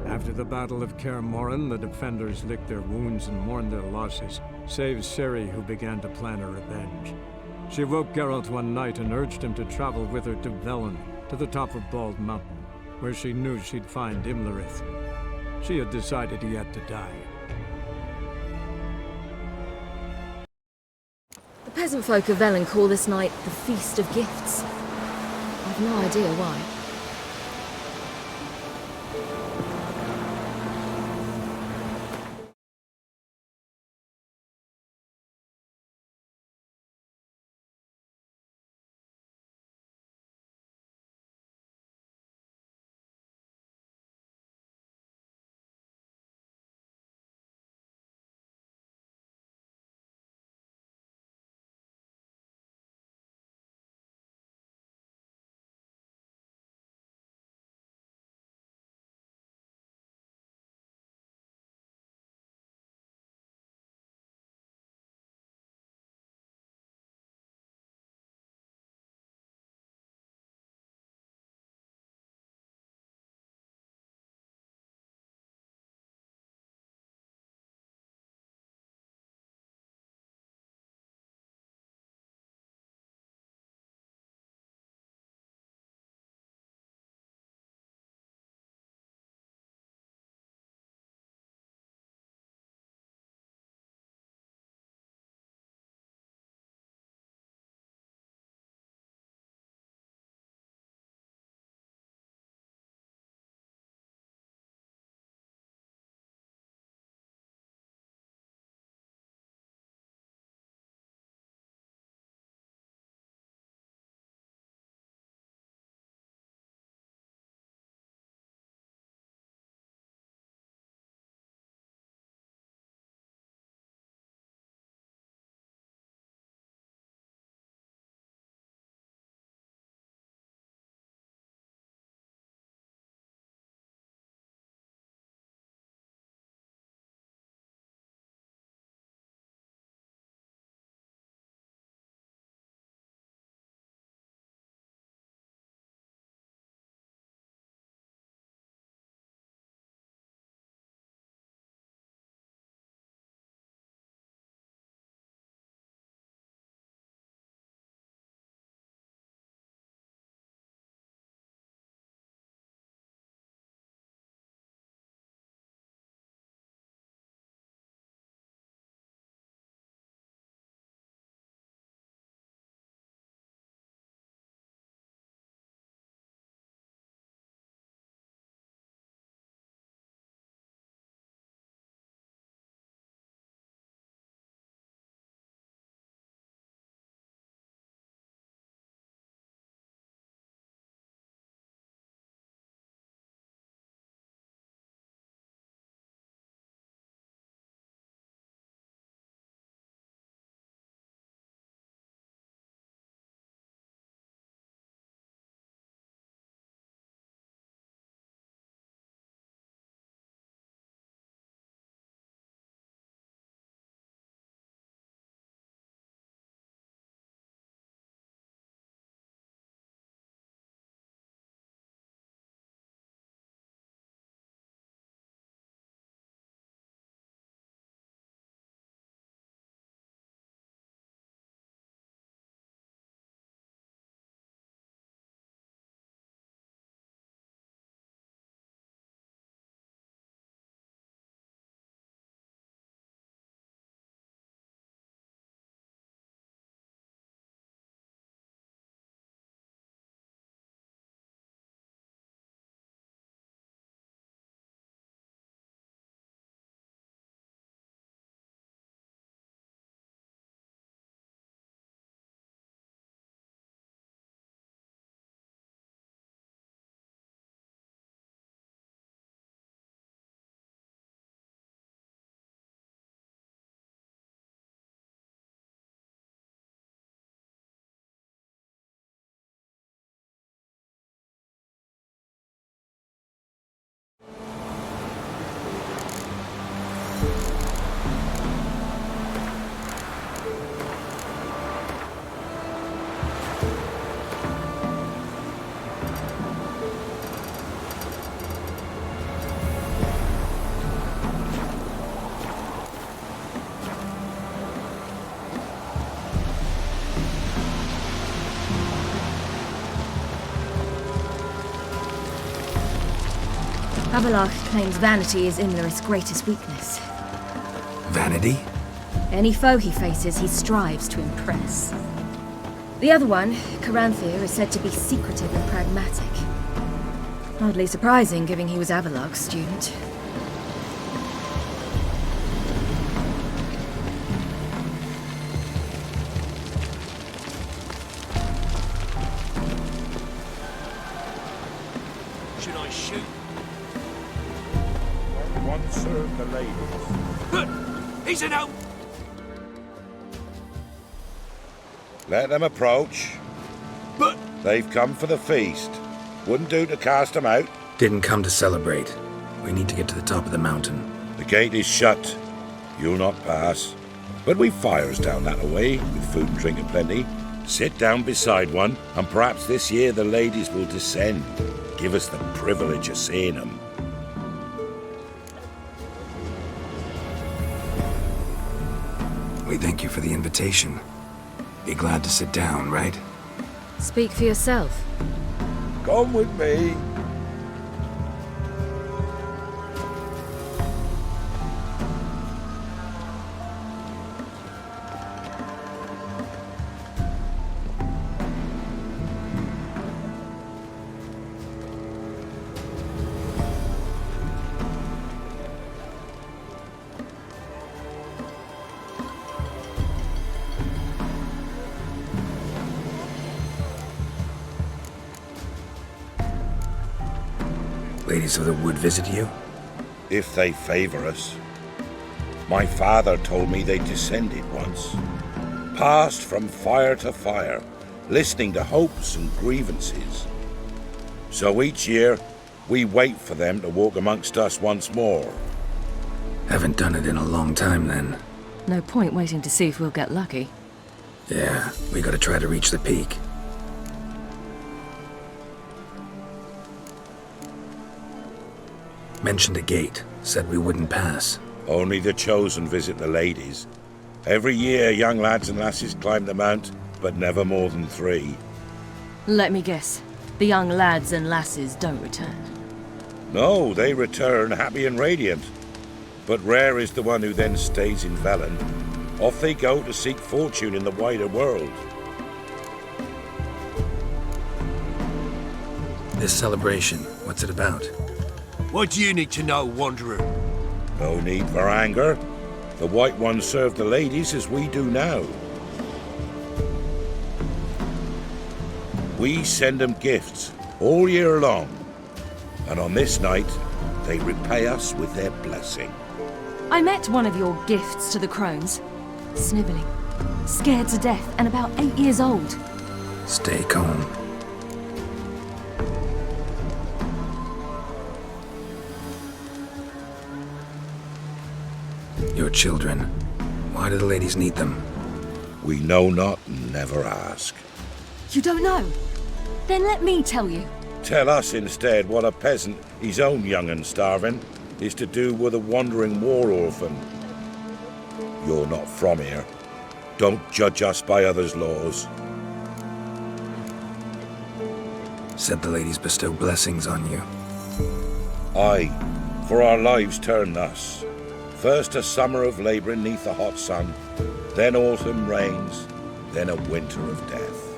After the Battle of Kaer Morhen, the defenders licked their wounds and mourned their losses, save Ciri, who began to plan her revenge. She woke Geralt one night and urged him to travel with her to Velen, to the top of Bald Mountain, where she knew she'd find Imlerith. She had decided he had to die. The peasant folk of Velen call this night the Feast of Gifts. I've no idea why. Avallac'h claims vanity is Imlerith's greatest weakness. Vanity? Any foe he faces, he strives to impress. The other one, Caranthir, is said to be secretive and pragmatic. Hardly surprising, given he was Avallac'h's student. Should I shoot? One serve the ladies. He's an out. Let them approach. But they've come for the feast. Wouldn't do to cast them out. Didn't come to celebrate. We need to get to the top of the mountain. The gate is shut. You'll not pass. But we've fires down that way, with food and drink aplenty. Sit down beside one, and perhaps this year the ladies will descend. Give us the privilege of seeing them. We thank you for the invitation. Be glad to sit down, right? Speak for yourself. Come with me. Ladies of the Wood visit you? If they favor us. My father told me they descended once. Passed from fire to fire, listening to hopes and grievances. So each year, we wait for them to walk amongst us once more. Haven't done it in a long time, then. No point waiting to see if we'll get lucky. Yeah, we gotta try to reach the peak. Mentioned a gate. Said we wouldn't pass. Only the chosen visit the ladies. Every year, young lads and lasses climb the mount, but never more than 3. Let me guess. The young lads and lasses don't return. No, they return happy and radiant. But rare is the one who then stays in Velen. Off they go to seek fortune in the wider world. This celebration, what's it about? What do you need to know, Wanderer? No need for anger. The White Ones serve the ladies as we do now. We send them gifts all year long. And on this night, they repay us with their blessing. I met one of your gifts to the crones. Snivelling. Scared to death and about 8 years old. Stay calm. Your children. Why do the ladies need them? We know not and never ask. You don't know? Then let me tell you. Tell us instead what a peasant, his own young and starving, is to do with a wandering war orphan. You're not from here. Don't judge us by others' laws. Said the ladies bestow blessings on you. Aye, for our lives turn thus. First a summer of labouring neath the hot sun, then autumn rains, then a winter of death.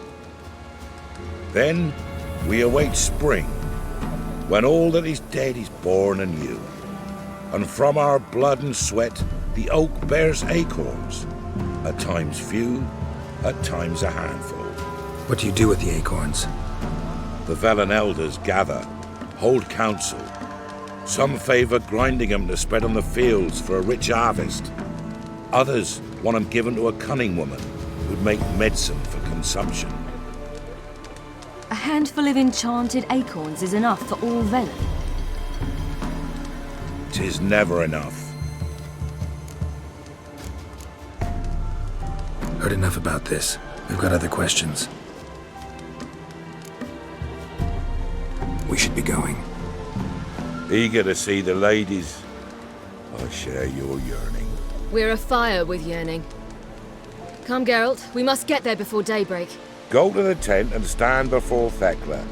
Then we await spring, when all that is dead is born anew. And from our blood and sweat the oak bears acorns, at times few, at times a handful. What do you do with the acorns? The Velen elders gather, hold council. Some favour grinding them to spread on the fields for a rich harvest. Others want them given to a cunning woman who'd make medicine for consumption. A handful of enchanted acorns is enough for all Velen. 'Tis never enough. Heard enough about this. We've got other questions. We should be going. Eager to see the ladies. I share your yearning. We're afire with yearning. Come, Geralt. We must get there before daybreak. Go to the tent and stand before Thekla.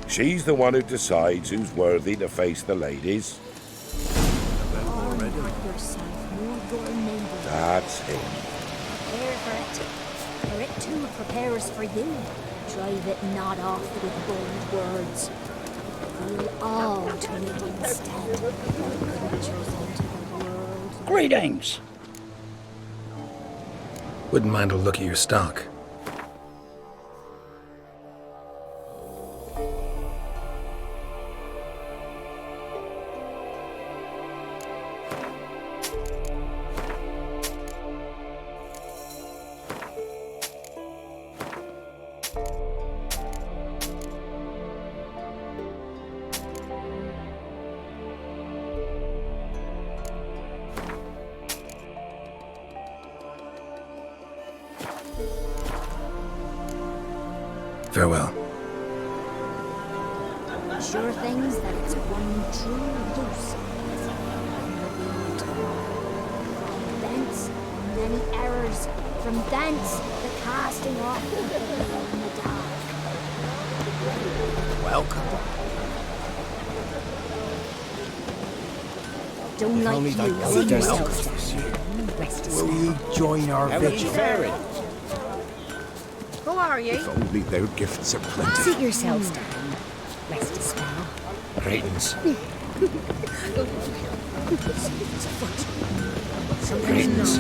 She's the one who decides who's worthy to face the ladies. That's him. Prepare for it. For it too prepares for you. Drive it not off with bold words. We'll all turn it instead. Creatures into the world. Greetings! Wouldn't mind a look at your stock. Farewell. Sure things that it's one true loose. From thence, many errors. From thence, the casting off of the veil in the dark. Welcome. Don't like you. See yourselves down. Will you join our vigil? Who are you? If only their gifts are plenty. Sit yourselves down. Rest a spell. Greetings. Greetings.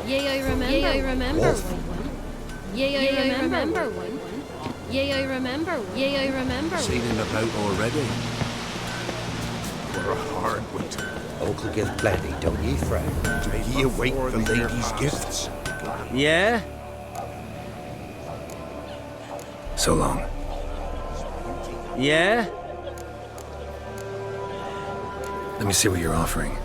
Yea, I remember Wolf. one. Yea, I remember one. Yea, I remember. Yea, I remember. Seen him about already. We're a hard winter. Uncle give plenty, don't ye fret. Do ye await the lady's gifts? Yeah? So long. Yeah? Let me see what you're offering.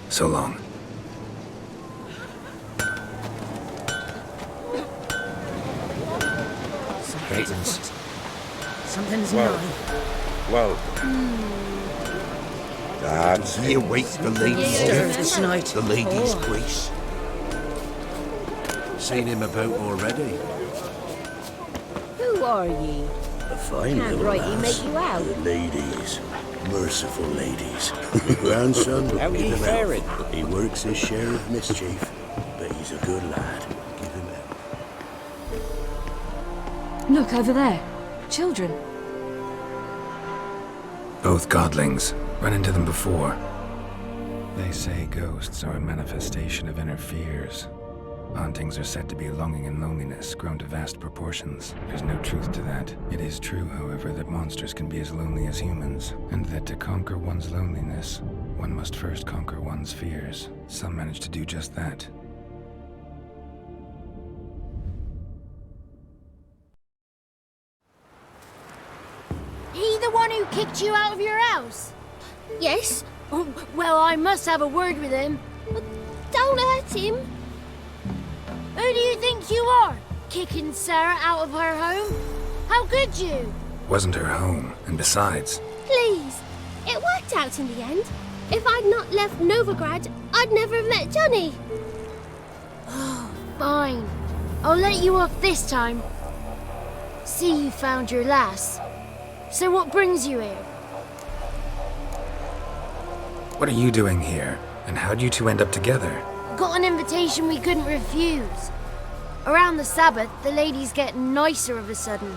So long. Greetings. Something's Well, wrong. well. That's Ye await the lady's gifts tonight. The lady's Oh. grace. Seen him about already. Who are ye? A fine Can't little rightly lass. make you out. The ladies. Merciful ladies. My grandson will How be ye the faring? mouth. He works his share of mischief, but he's a good lad. Give him out. Look over there. Children. Both godlings. Run into them before. They say ghosts are a manifestation of inner fears. Hauntings are said to be longing and loneliness grown to vast proportions. There's no truth to that. It is true, however, that monsters can be as lonely as humans, and that to conquer one's loneliness, one must first conquer one's fears. Some manage to do just that. He the one who kicked you out of your house? Yes. Oh, well, I must have a word with him. Don't hurt him. Who do you think you are? Kicking Sarah out of her home? How could you? Wasn't her home, and besides, Please. It worked out in the end. If I'd not left Novigrad, I'd never have met Johnny. Oh, fine. I'll let you off this time. See you found your lass. So what brings you here? what are you doing here? And how'd you two end up together? got an invitation we couldn't refuse. Around the Sabbath, the ladies get nicer of a sudden.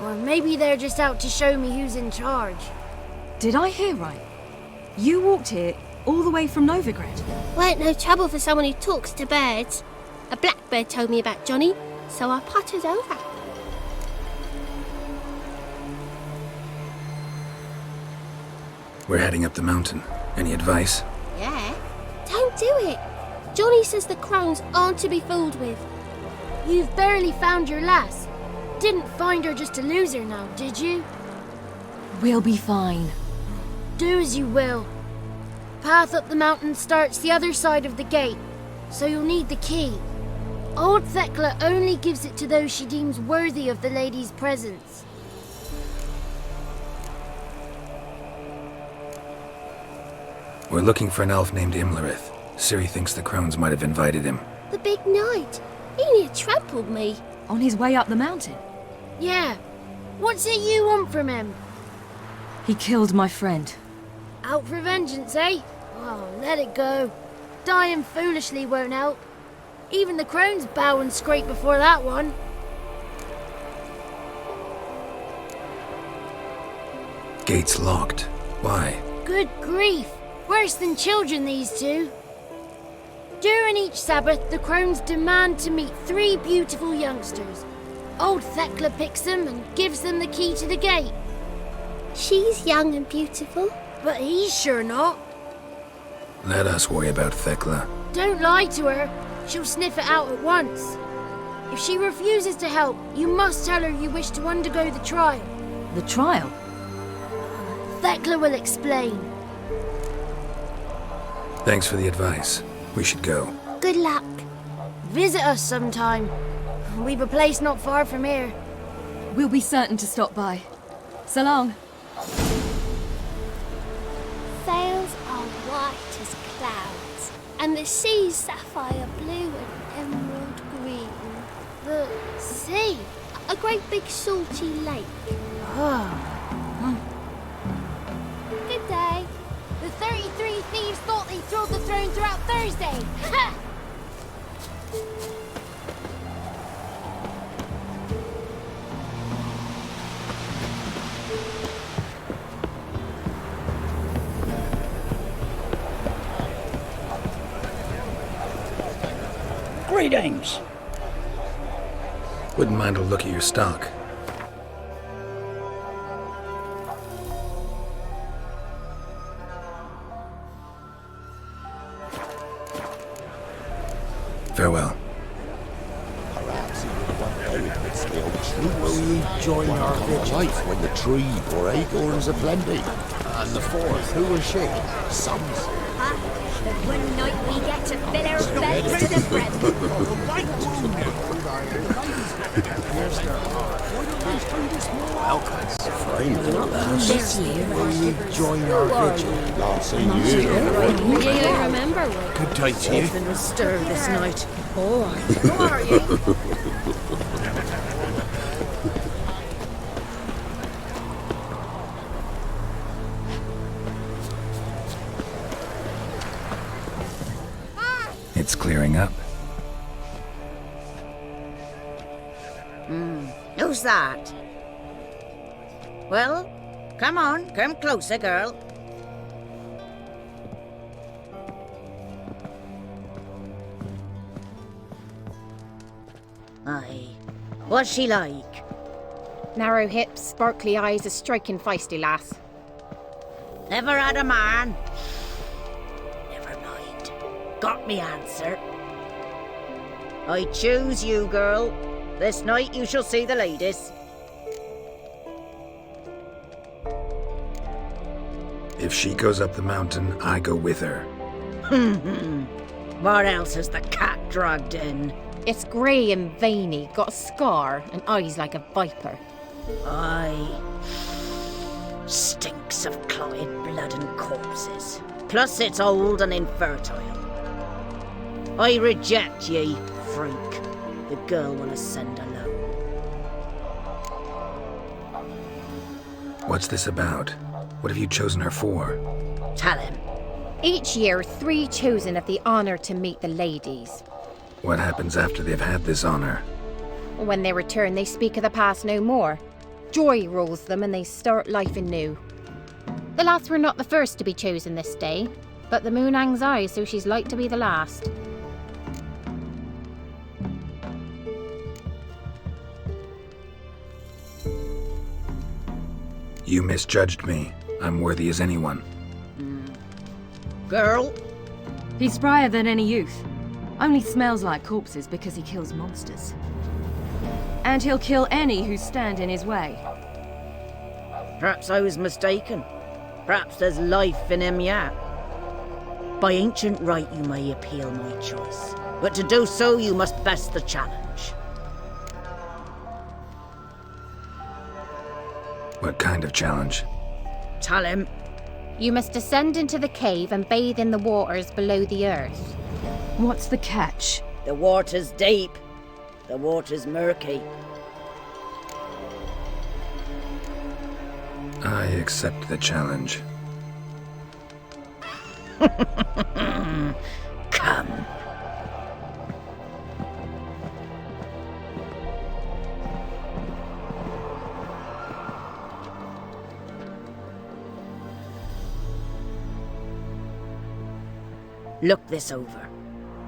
Or maybe they're just out to show me who's in charge. Did I hear right? You walked here all the way from Novigrad? Weren't no trouble for someone who talks to birds. A blackbird told me about Johnny, so I pottered over. We're heading up the mountain. Any advice? Yeah? Don't do it. Johnny says the crones aren't to be fooled with. You've barely found your lass. Didn't find her just to lose her now, did you? We'll be fine. Do as you will. Path up the mountain starts the other side of the gate, so you'll need the key. Old Thekla only gives it to those she deems worthy of the lady's presence. We're looking for an elf named Imlerith. Ciri thinks the crones might have invited him. The big knight. He near trampled me. On his way up the mountain? Yeah. What's it you want from him? He killed my friend. Out for vengeance, eh? Oh, let it go. Dying foolishly won't help. Even the crones bow and scrape before that one. Gate's locked. Why? Good grief. Worse than children, these two. During each Sabbath, the crones demand to meet 3 beautiful youngsters. Old Thekla picks them and gives them the key to the gate. She's young and beautiful, but he's sure not. Let us worry about Thekla. Don't lie to her. She'll sniff it out at once. If she refuses to help, you must tell her you wish to undergo the trial. The trial? Thekla will explain. Thanks for the advice. We should go. Good luck. Visit us sometime. We've a place not far from here. We'll be certain to stop by. So long. Sails are white as clouds, and the sea's sapphire blue and emerald green. The sea? A great big salty lake. Good day. The 33 thieves thought they thrilled the throne throughout Thursday. Ha! Greetings. Wouldn't mind a look at your stock. Farewell. Will ye join our vigil when the tree for acorns aplenty? And the fourth, who was she? Sons. The one night we get to fill our bellies to the brim. This year, will ye join our vigil? Not seen you. I remember one. Good day to you. Something was stirred this night. Oh, who are you? It's clearing up. Who's that? Well, come on, come closer, girl. Aye. What's she like? Narrow hips, sparkly eyes, a striking feisty lass. Never had a man? Never mind. Got me answer. I choose you, girl. This night you shall see the ladies. If she goes up the mountain, I go with her. What else is the cat dragged in? It's grey and veiny, got a scar, and eyes like a viper. Aye. Stinks of clotted blood and corpses. Plus it's old and infertile. I reject ye, freak. The girl wanna send alone. What's this about? What have you chosen her for? Tell him. Each year, 3 chosen have the honor to meet the ladies. What happens after they've had this honor? When they return, they speak of the past no more. Joy rules them and they start life anew. The lads were not the first to be chosen this day, but the moon hangs high, so she's like to be the last. You misjudged me. I'm worthy as anyone. Girl? He's sprier than any youth. Only smells like corpses because he kills monsters. And he'll kill any who stand in his way. Perhaps I was mistaken. Perhaps there's life in him yet. By ancient right, you may appeal my choice. But to do so, you must best the challenge. What kind of challenge? Tell him. You must descend into the cave and bathe in the waters below the earth. What's the catch? The water's deep. The water's murky. I accept the challenge. Come. Look this over.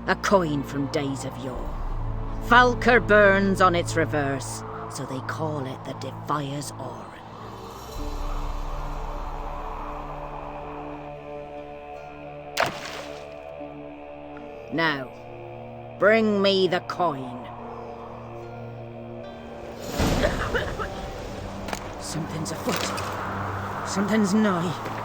A coin from days of yore. Falker burns on its reverse, so they call it the Defier's Oran. Now, bring me the coin. Something's afoot. Something's nigh.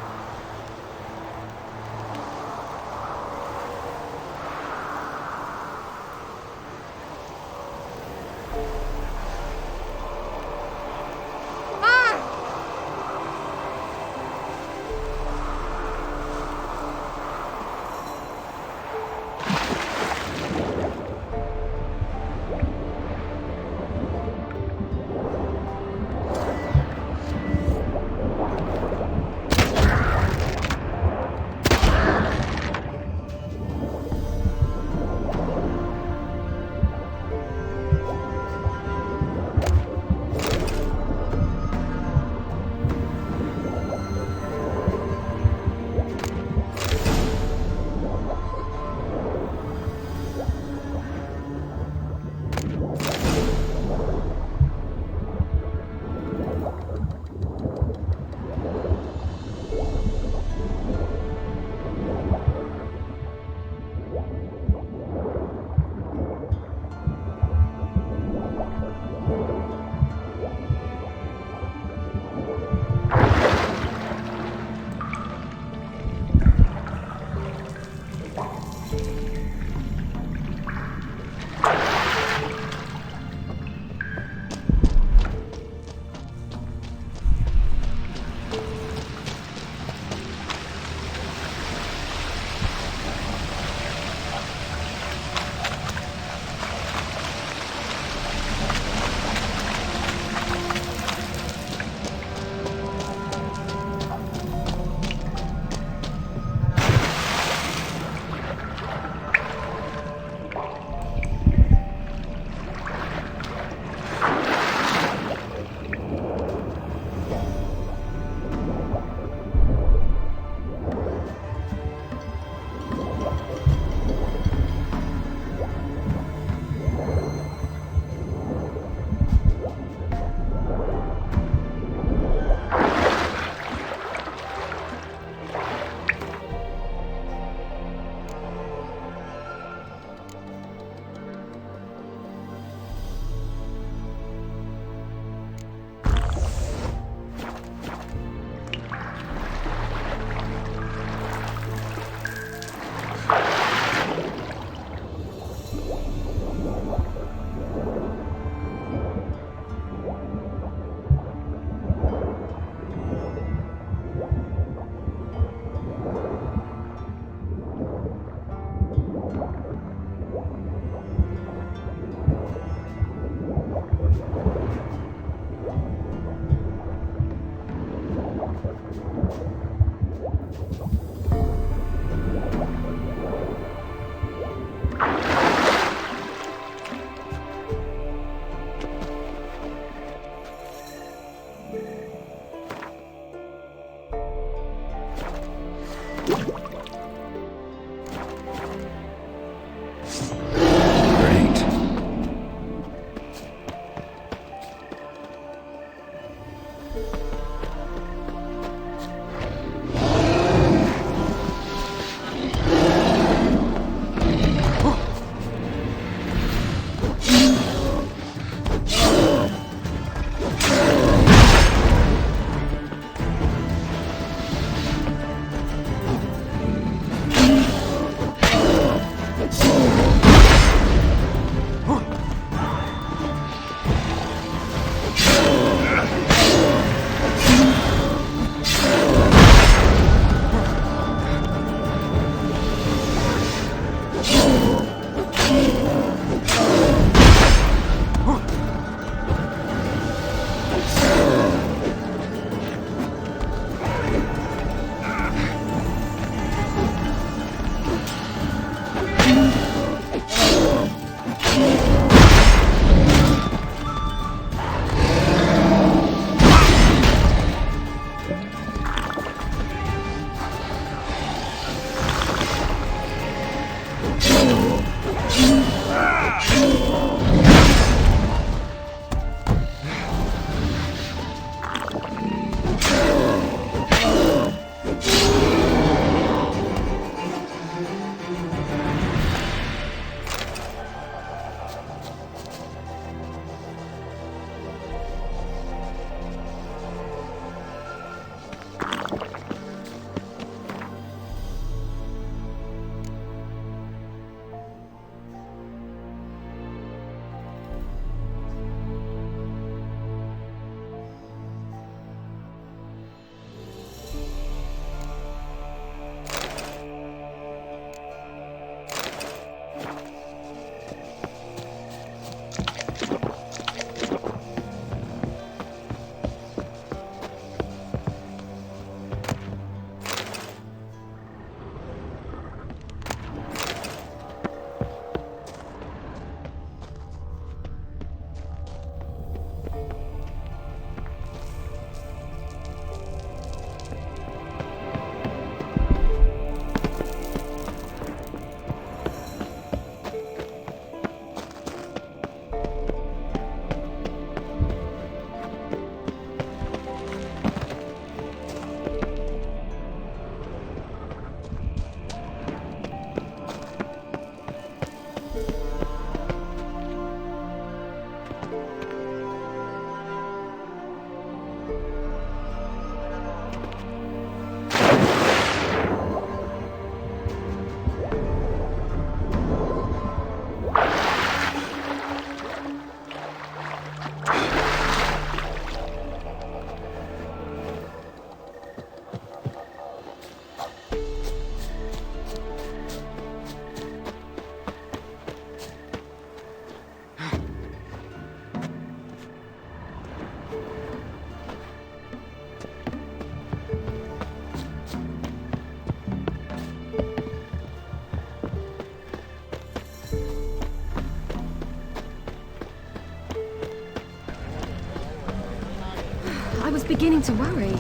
beginning to worry.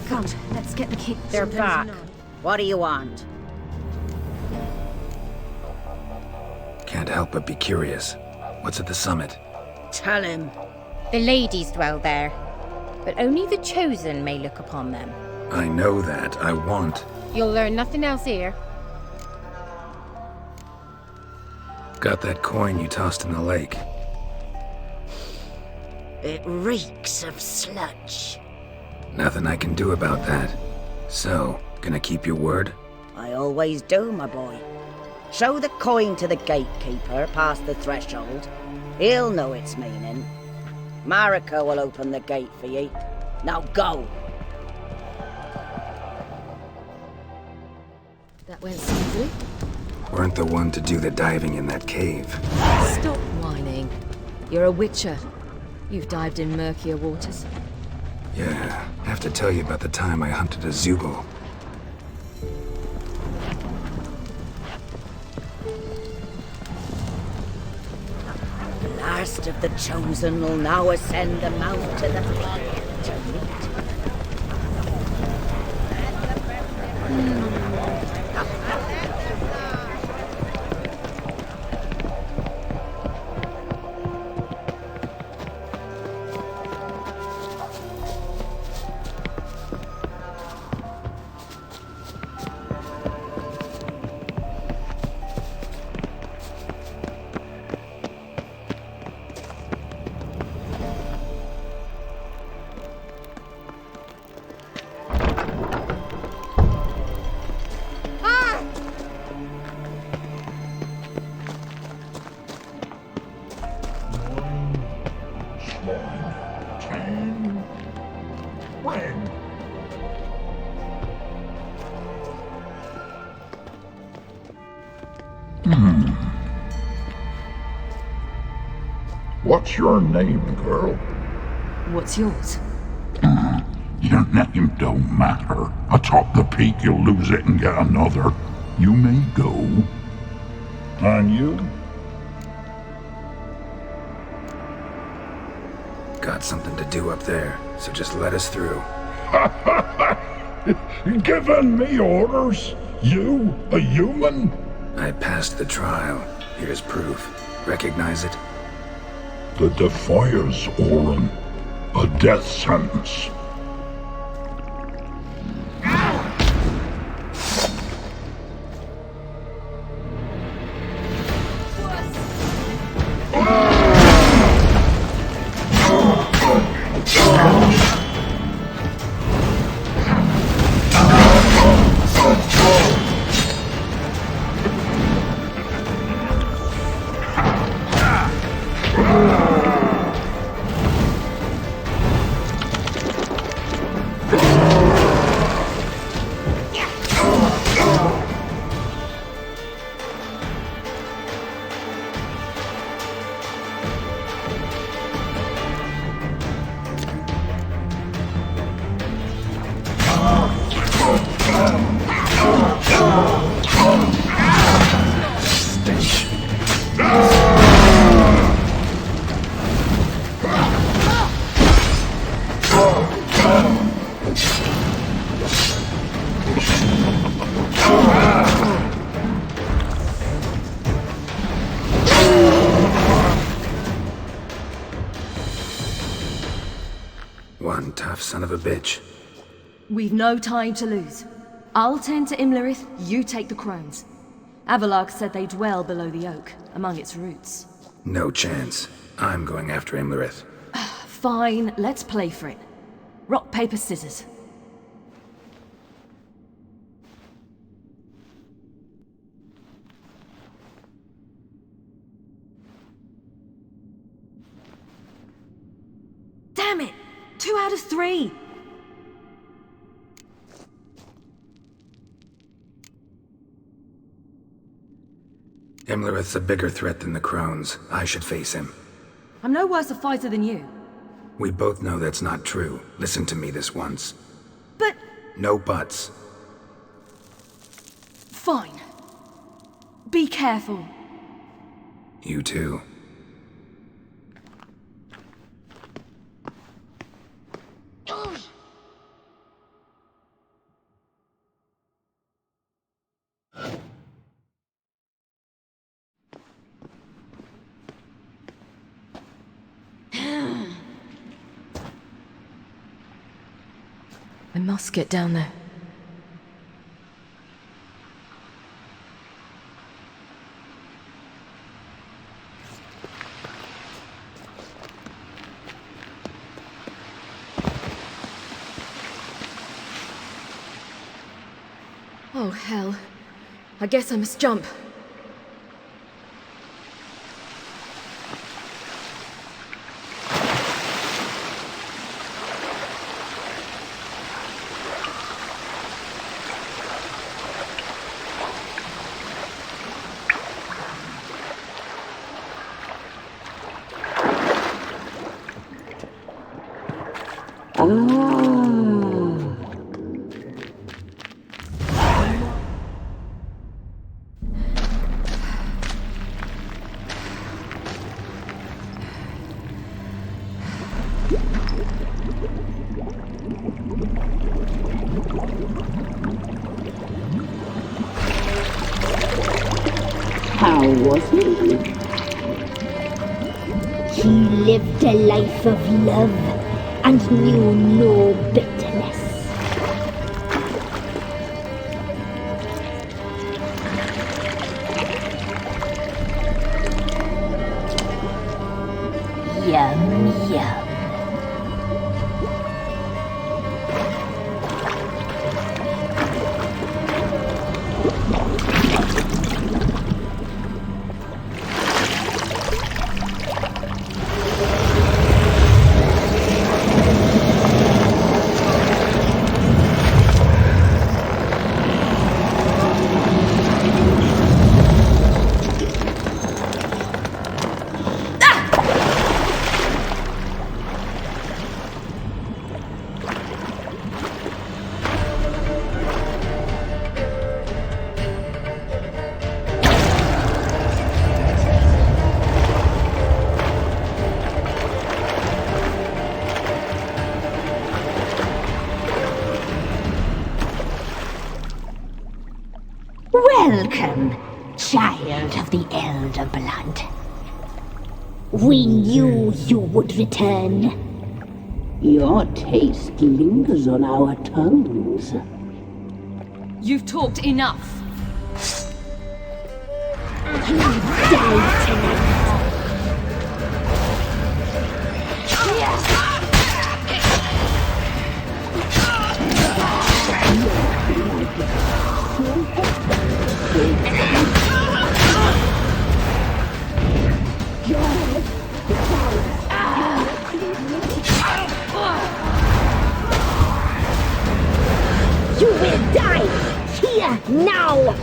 Come, let's get the kids. They're back. What do you want? Can't help but be curious. What's at the summit? Tell him. The ladies dwell there, but only the chosen may look upon them. I know that. I want. You'll learn nothing else here. Got that coin you tossed in the lake. It reeks of sludge. Nothing I can do about that. So, gonna keep your word? I always do, my boy. Show the coin to the gatekeeper past the threshold. He'll know its meaning. Marika will open the gate for ye. Now go! That went smoothly. Weren't the one to do the diving in that cave. Stop whining. You're a witcher. You've dived in murkier waters. Yeah, have to tell you about the time I hunted a Zeugle. The last of the chosen will now ascend the mount to the flood to meet. What's your name, girl? What's yours? Your name don't matter. Atop the peak, you'll lose it and get another. You may go. And you? Got something to do up there, so just let us through. Giving me orders? You, a human? I passed the trial. Here's proof. Recognize it? The Defiers, Orin. A death sentence. One tough son of a bitch. We've no time to lose. I'll tend to Imlerith, you take the crones. Avalark said they dwell below the oak, among its roots. No chance. I'm going after Imlerith. Fine, let's play for it. Rock, paper, scissors. Damn it! 2 out of 3! Imlerith's a bigger threat than the Crones. I should face him. I'm no worse a fighter than you. We both know that's not true. Listen to me this once. But... No buts. Fine. Be careful. You too. Ugh. I must get down there. Oh, hell. I guess I must jump. How was he? He lived a life of love and knew no bitterness. Yum, yum. Welcome, child of the Elder Blood. We knew you would return. Your taste lingers on our tongues. You've talked enough. You die tonight. You will die here now!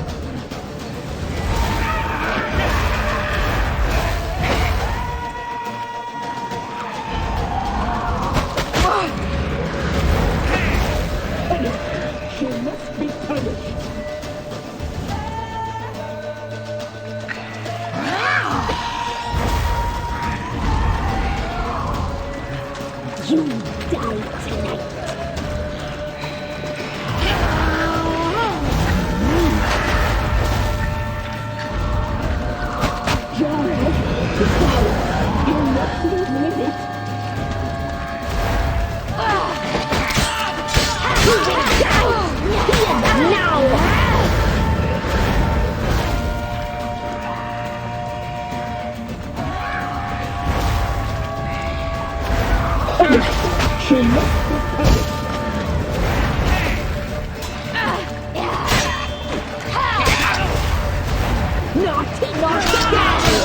She must be punished. You die tonight. She must be punished. Naughty, naughty girl!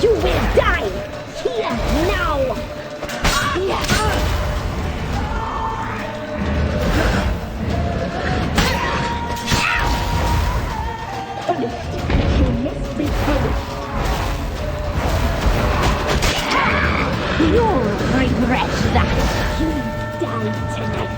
You will die here now! Punished. She must be punished. You'll regret that. You die tonight.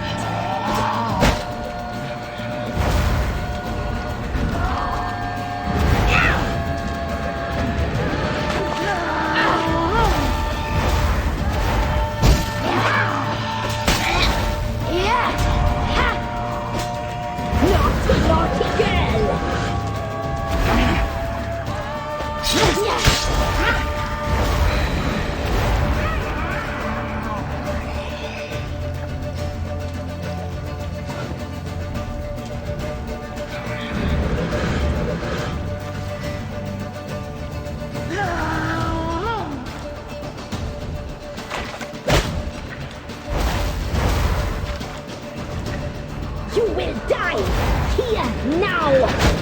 now!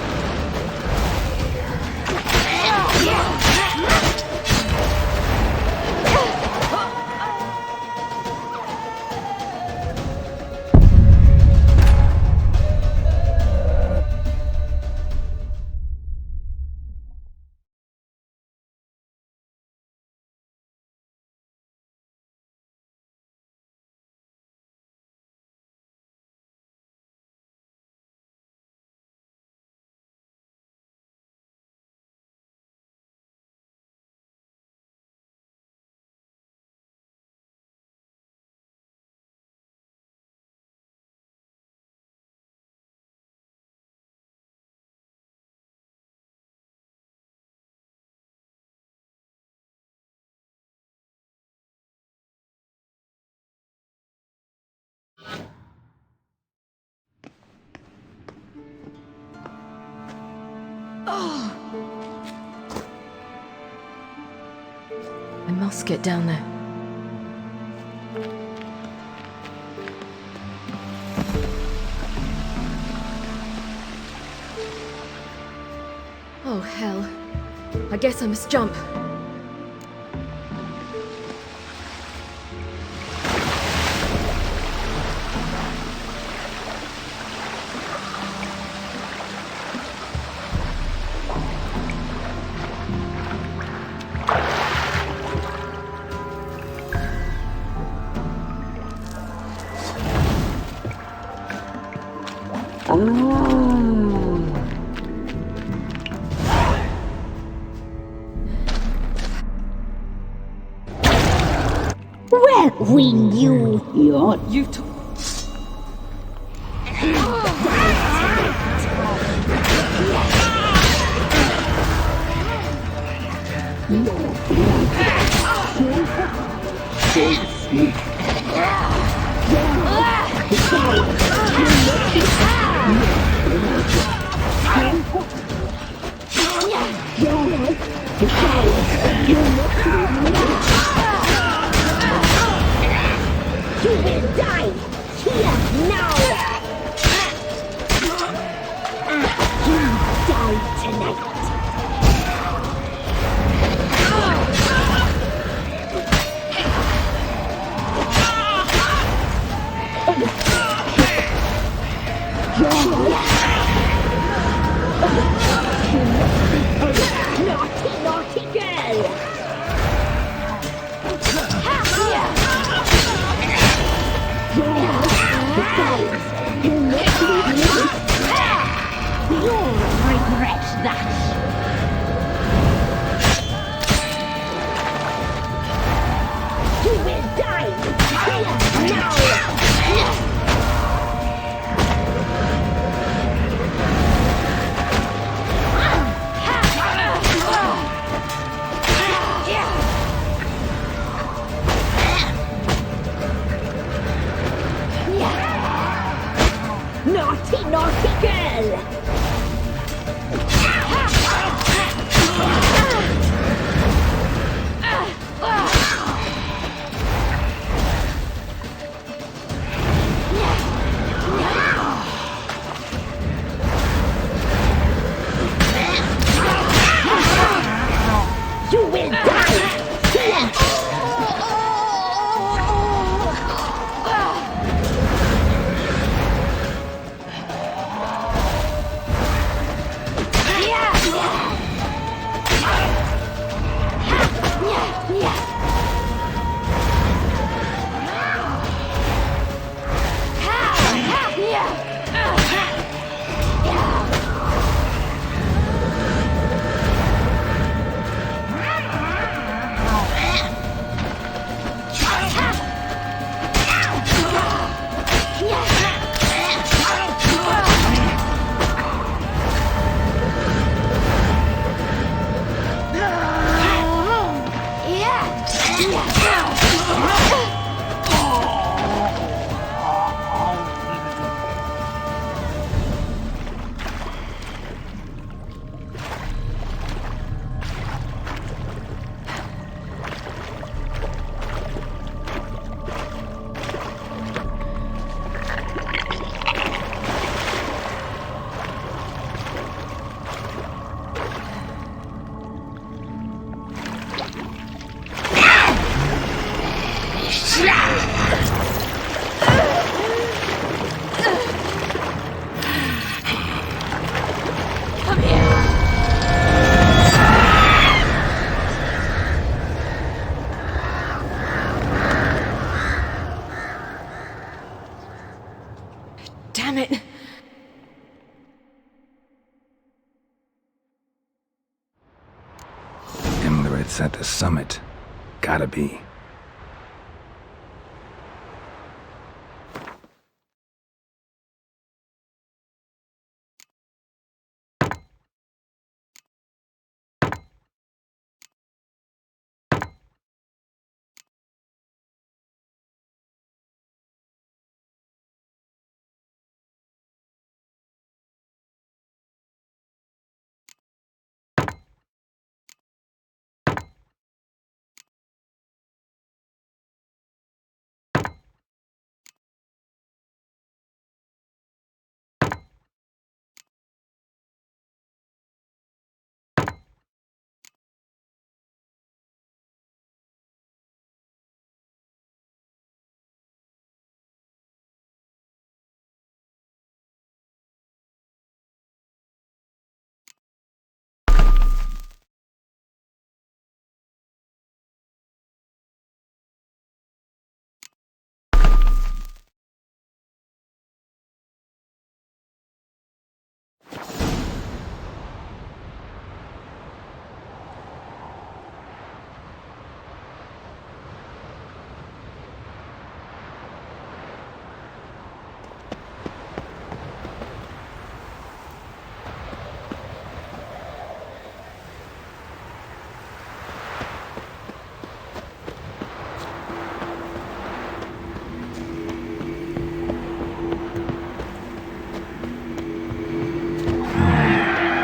Oh! I must get down there. Oh, hell. I guess I must jump. Well, we knew you took. You will die here now! You die tonight! Naughty, naughty girl! You'll regret that! You will die here now! It's at the summit. Gotta be.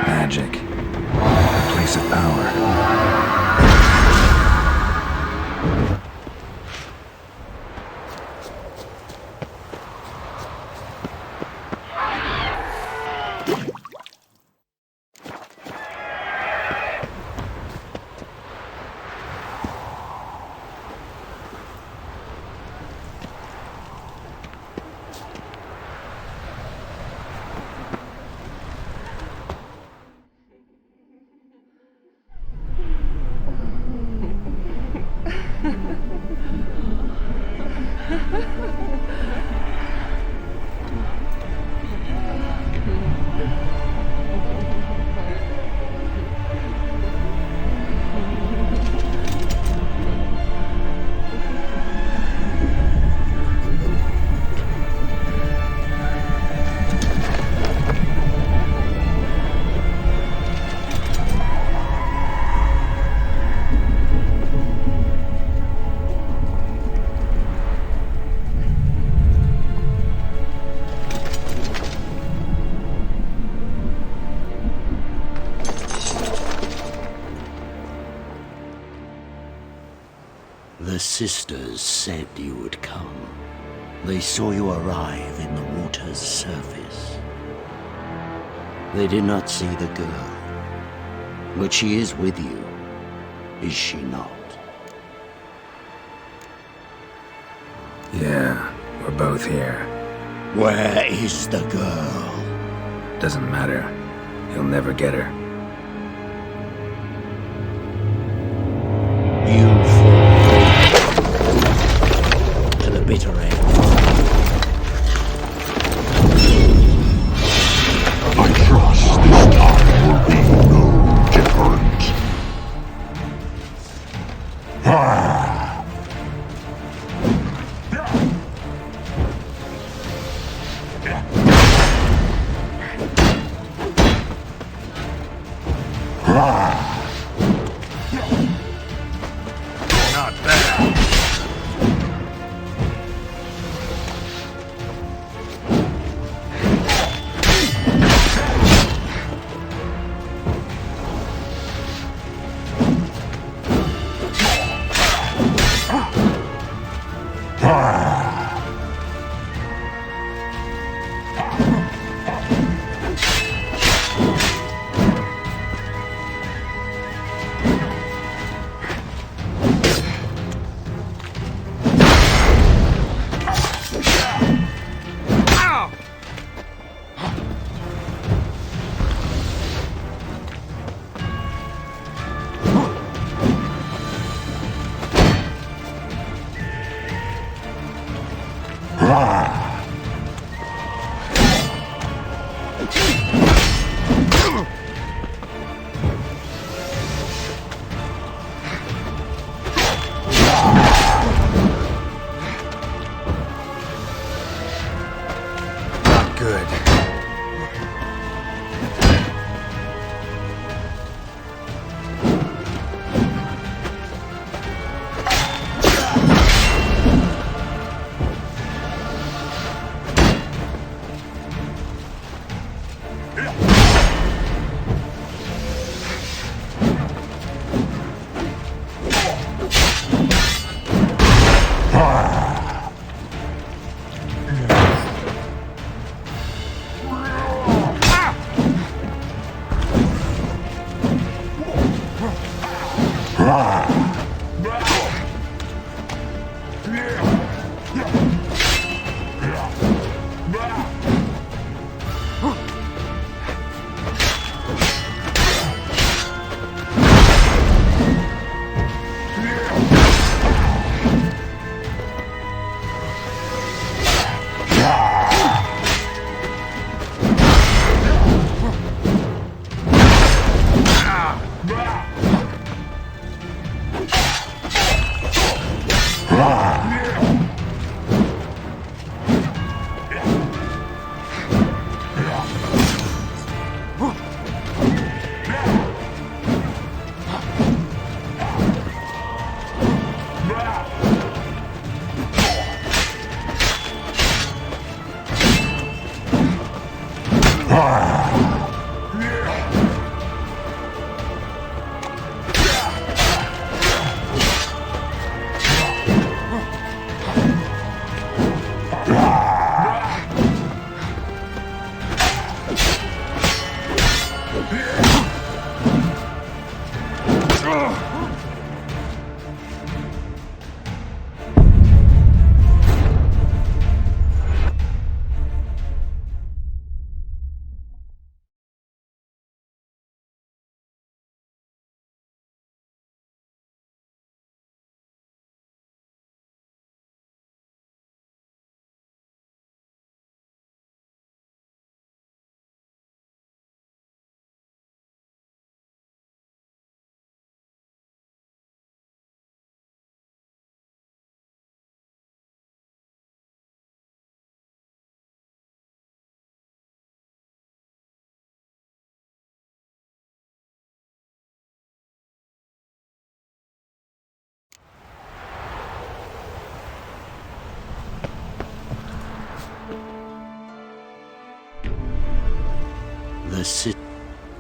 Magic. A place of power. The sisters said you would come. They saw you arrive in the water's surface. They did not see the girl. But she is with you, is she not? Yeah, we're both here. Where is the girl? Doesn't matter. You'll never get her. To the bitter end. I trust this time will be no different. Not bad.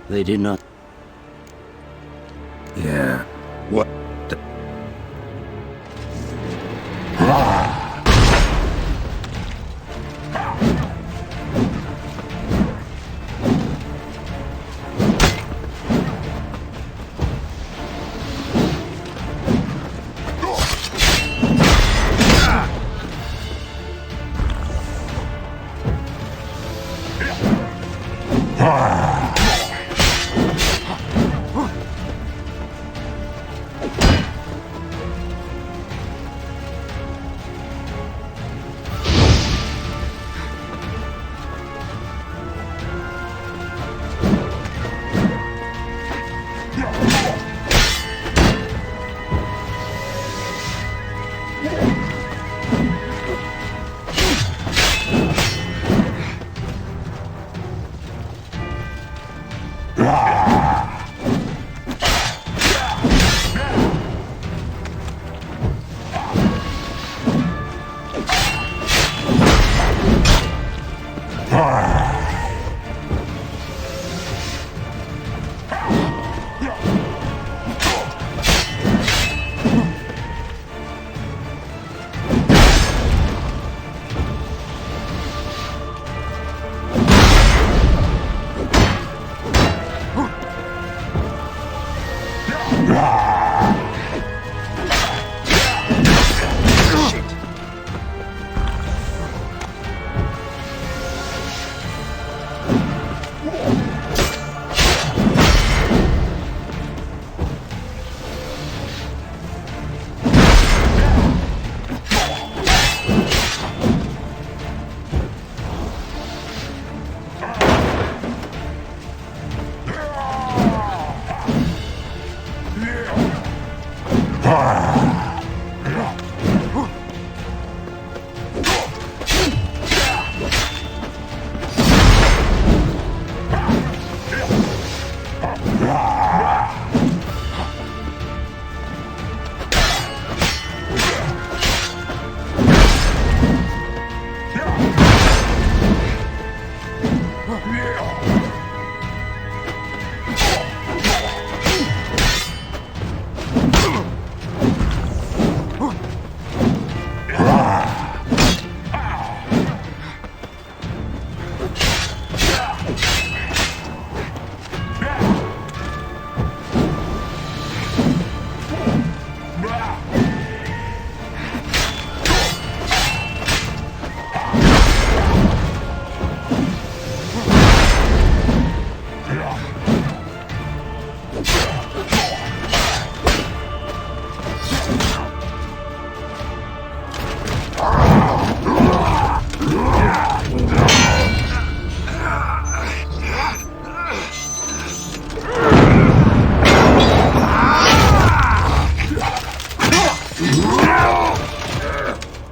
They did not... Yeah. What the...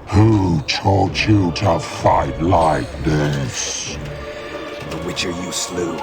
Who taught you to fight like this? The Witcher you slew.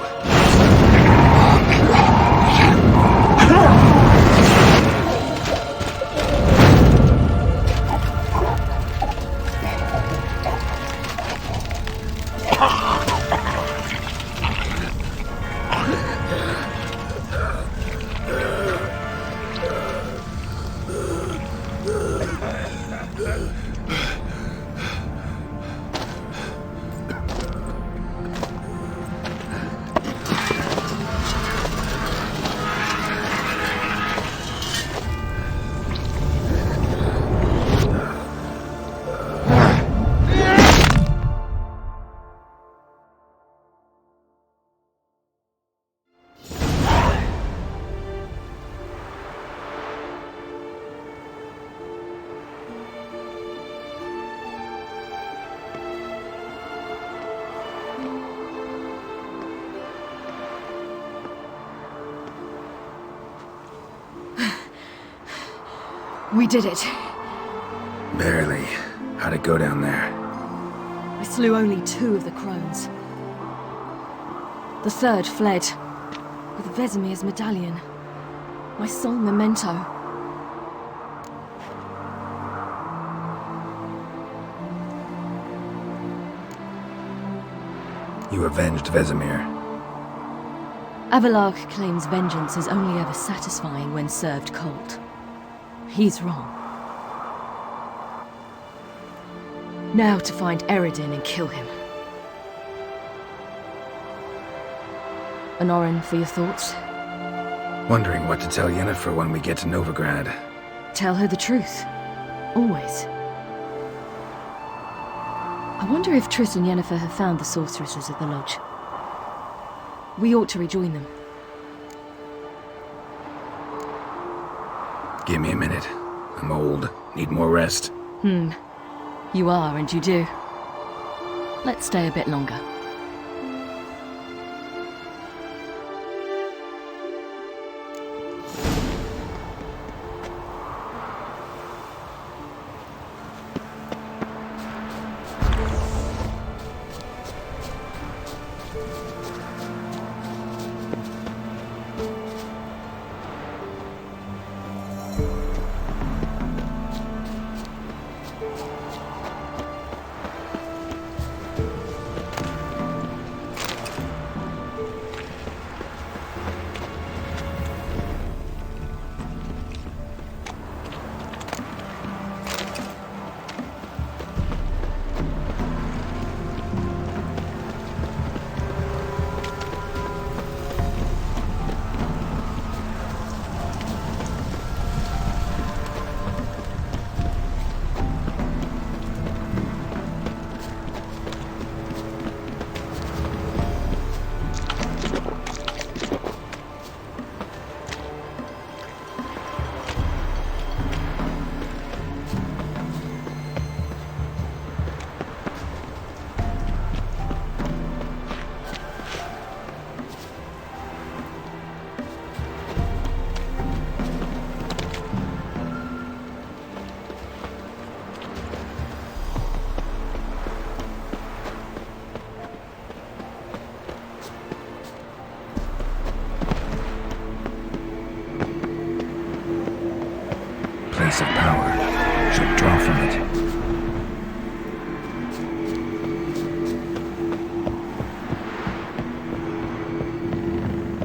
We did it. Barely. How'd it go down there? I slew only 2 of the crones. The 3rd fled, with Vesemir's medallion. My sole memento. You avenged Vesemir. Avalark claims vengeance is only ever satisfying when served cold. He's wrong. Now to find Eredin and kill him. Honorin, for your thoughts? Wondering what to tell Yennefer when we get to Novigrad. Tell her the truth. Always. I wonder if Triss and Yennefer have found the sorceresses at the lodge. We ought to rejoin them. Give me a minute. I'm old. Need more rest. You are, and you do. Let's stay a bit longer. Place of power. Should draw from it.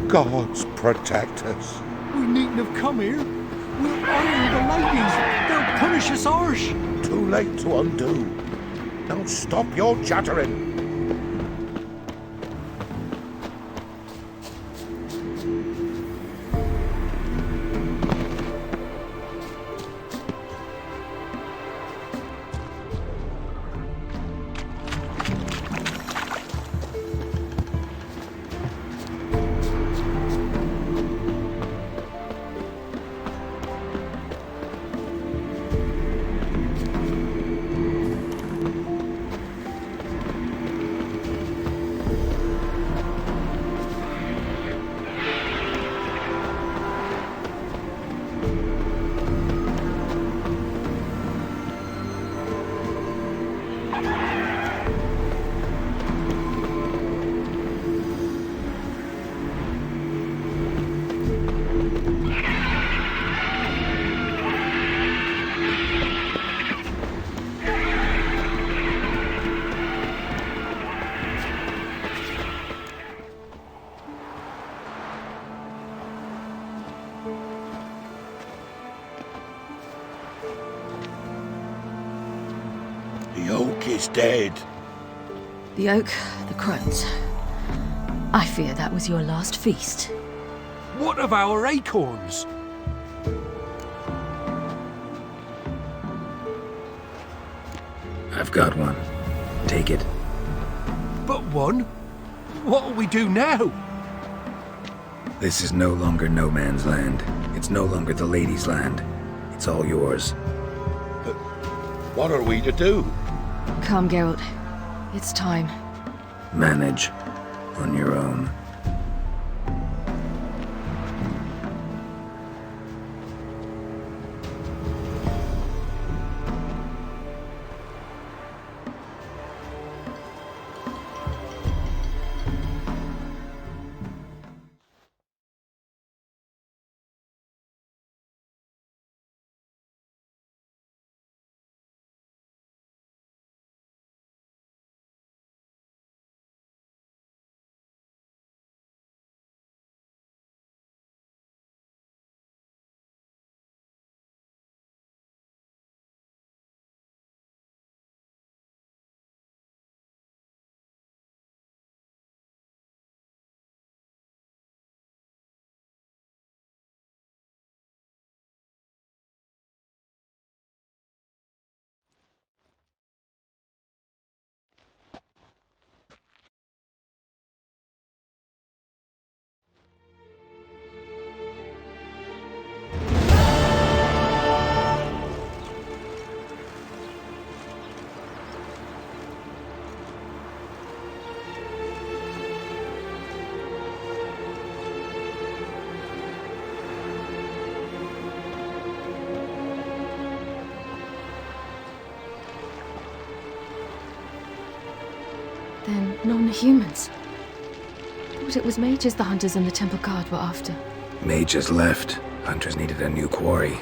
Gods protect us. We needn't have come here. We'll iron the ladies. They'll punish us harsh. Too late to undo. Now stop your chattering. The oak is dead. The oak, the crones. I fear that was your last feast. What of our acorns? I've got one. Take it. But one? What'll we do now? This is no longer no man's land. It's no longer the lady's land. It's all yours. But what are we to do? Come, Geralt. It's time. Manage on your own. Non-humans. Thought it was mages the hunters and the Temple Guard were after. Mages left. Hunters needed a new quarry.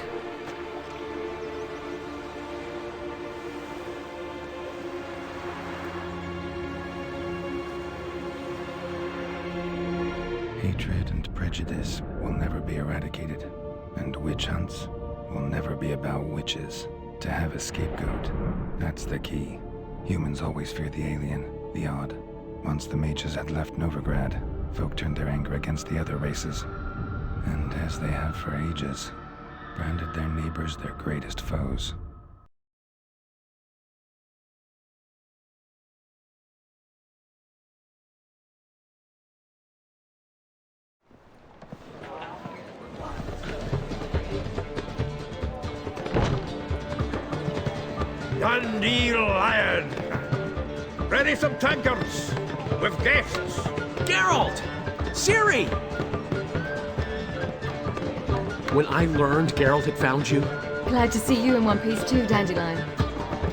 Hatred and prejudice will never be eradicated, and witch hunts will never be about witches. To have a scapegoat, that's the key. Humans always fear the alien, the odd. Once the mages had left Novigrad, folk turned their anger against the other races, and as they have for ages, branded their neighbors their greatest foes. Dundee Lion! Ready some tankards with guests! Geralt! Ciri! When I learned Geralt had found you... Glad to see you in one piece too, Dandelion.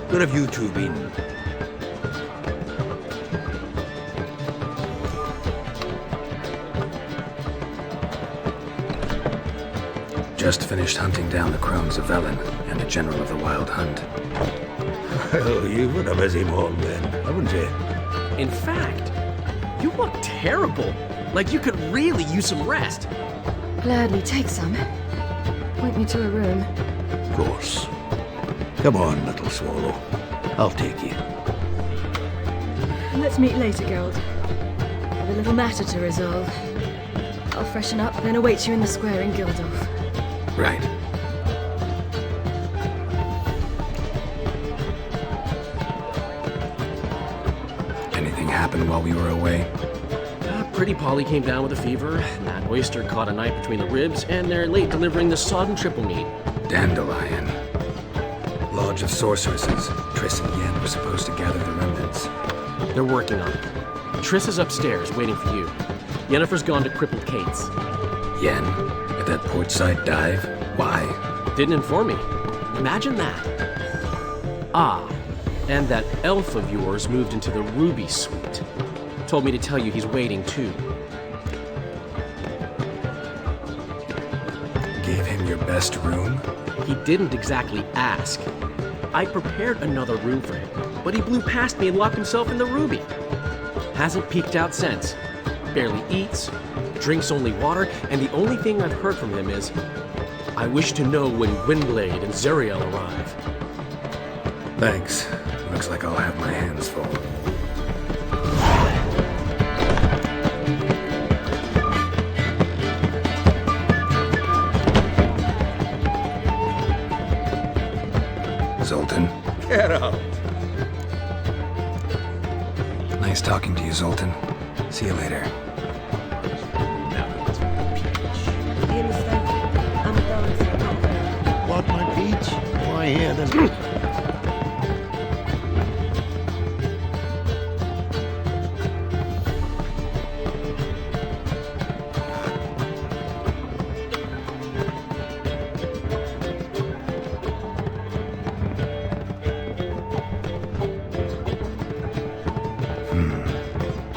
Where have you two been? Just finished hunting down the crones of Velen and a general of the Wild Hunt. Well, you've been a busy morning then, haven't you? In fact, you look terrible. Like you could really use some rest. Gladly take some. Point me to a room. Of course. Come on, little swallow. I'll take you. Let's meet later, Geralt. Have a little matter to resolve. I'll freshen up, then await you in the square in Gildorf. Right. Anything happened while we were away? Pretty Polly came down with a fever, Mad Oyster caught a knife between the ribs, and they're late delivering the sodden triple meat. Dandelion. Lodge of Sorceresses. Triss and Yen were supposed to gather the remnants. They're working on it. Triss is upstairs, waiting for you. Yennefer's gone to Crippled Kate's. Yen? At that portside dive? Why? Didn't inform me. Imagine that. Ah, and that elf of yours moved into the Ruby Suite. Told me to tell you he's waiting too. Gave him your best room? He didn't exactly ask. I prepared another room for him, but he blew past me and locked himself in the Ruby. Hasn't peeked out since. Barely eats, drinks only water, and the only thing I've heard from him is, I wish to know when Gwynblade and Zuriel arrive. Thanks. Looks like I'll have my hands full. Zoltan. Get out. Nice talking to you, Zoltan. See you later. What, my peach? Why here then?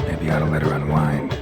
Maybe I ought to let her unwind.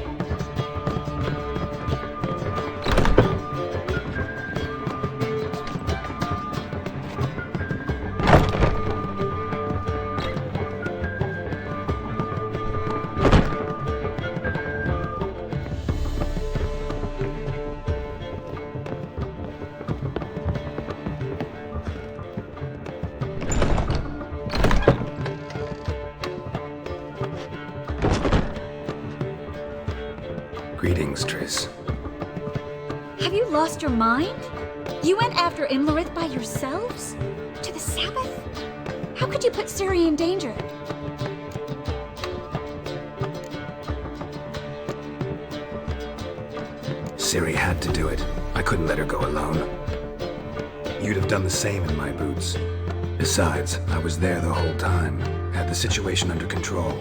Greetings, Triss. Have you lost your mind? You went after Imlerith by yourselves? To the Sabbath? How could you put Ciri in danger? Ciri had to do it. I couldn't let her go alone. You'd have done the same in my boots. Besides, I was there the whole time. Had the situation under control.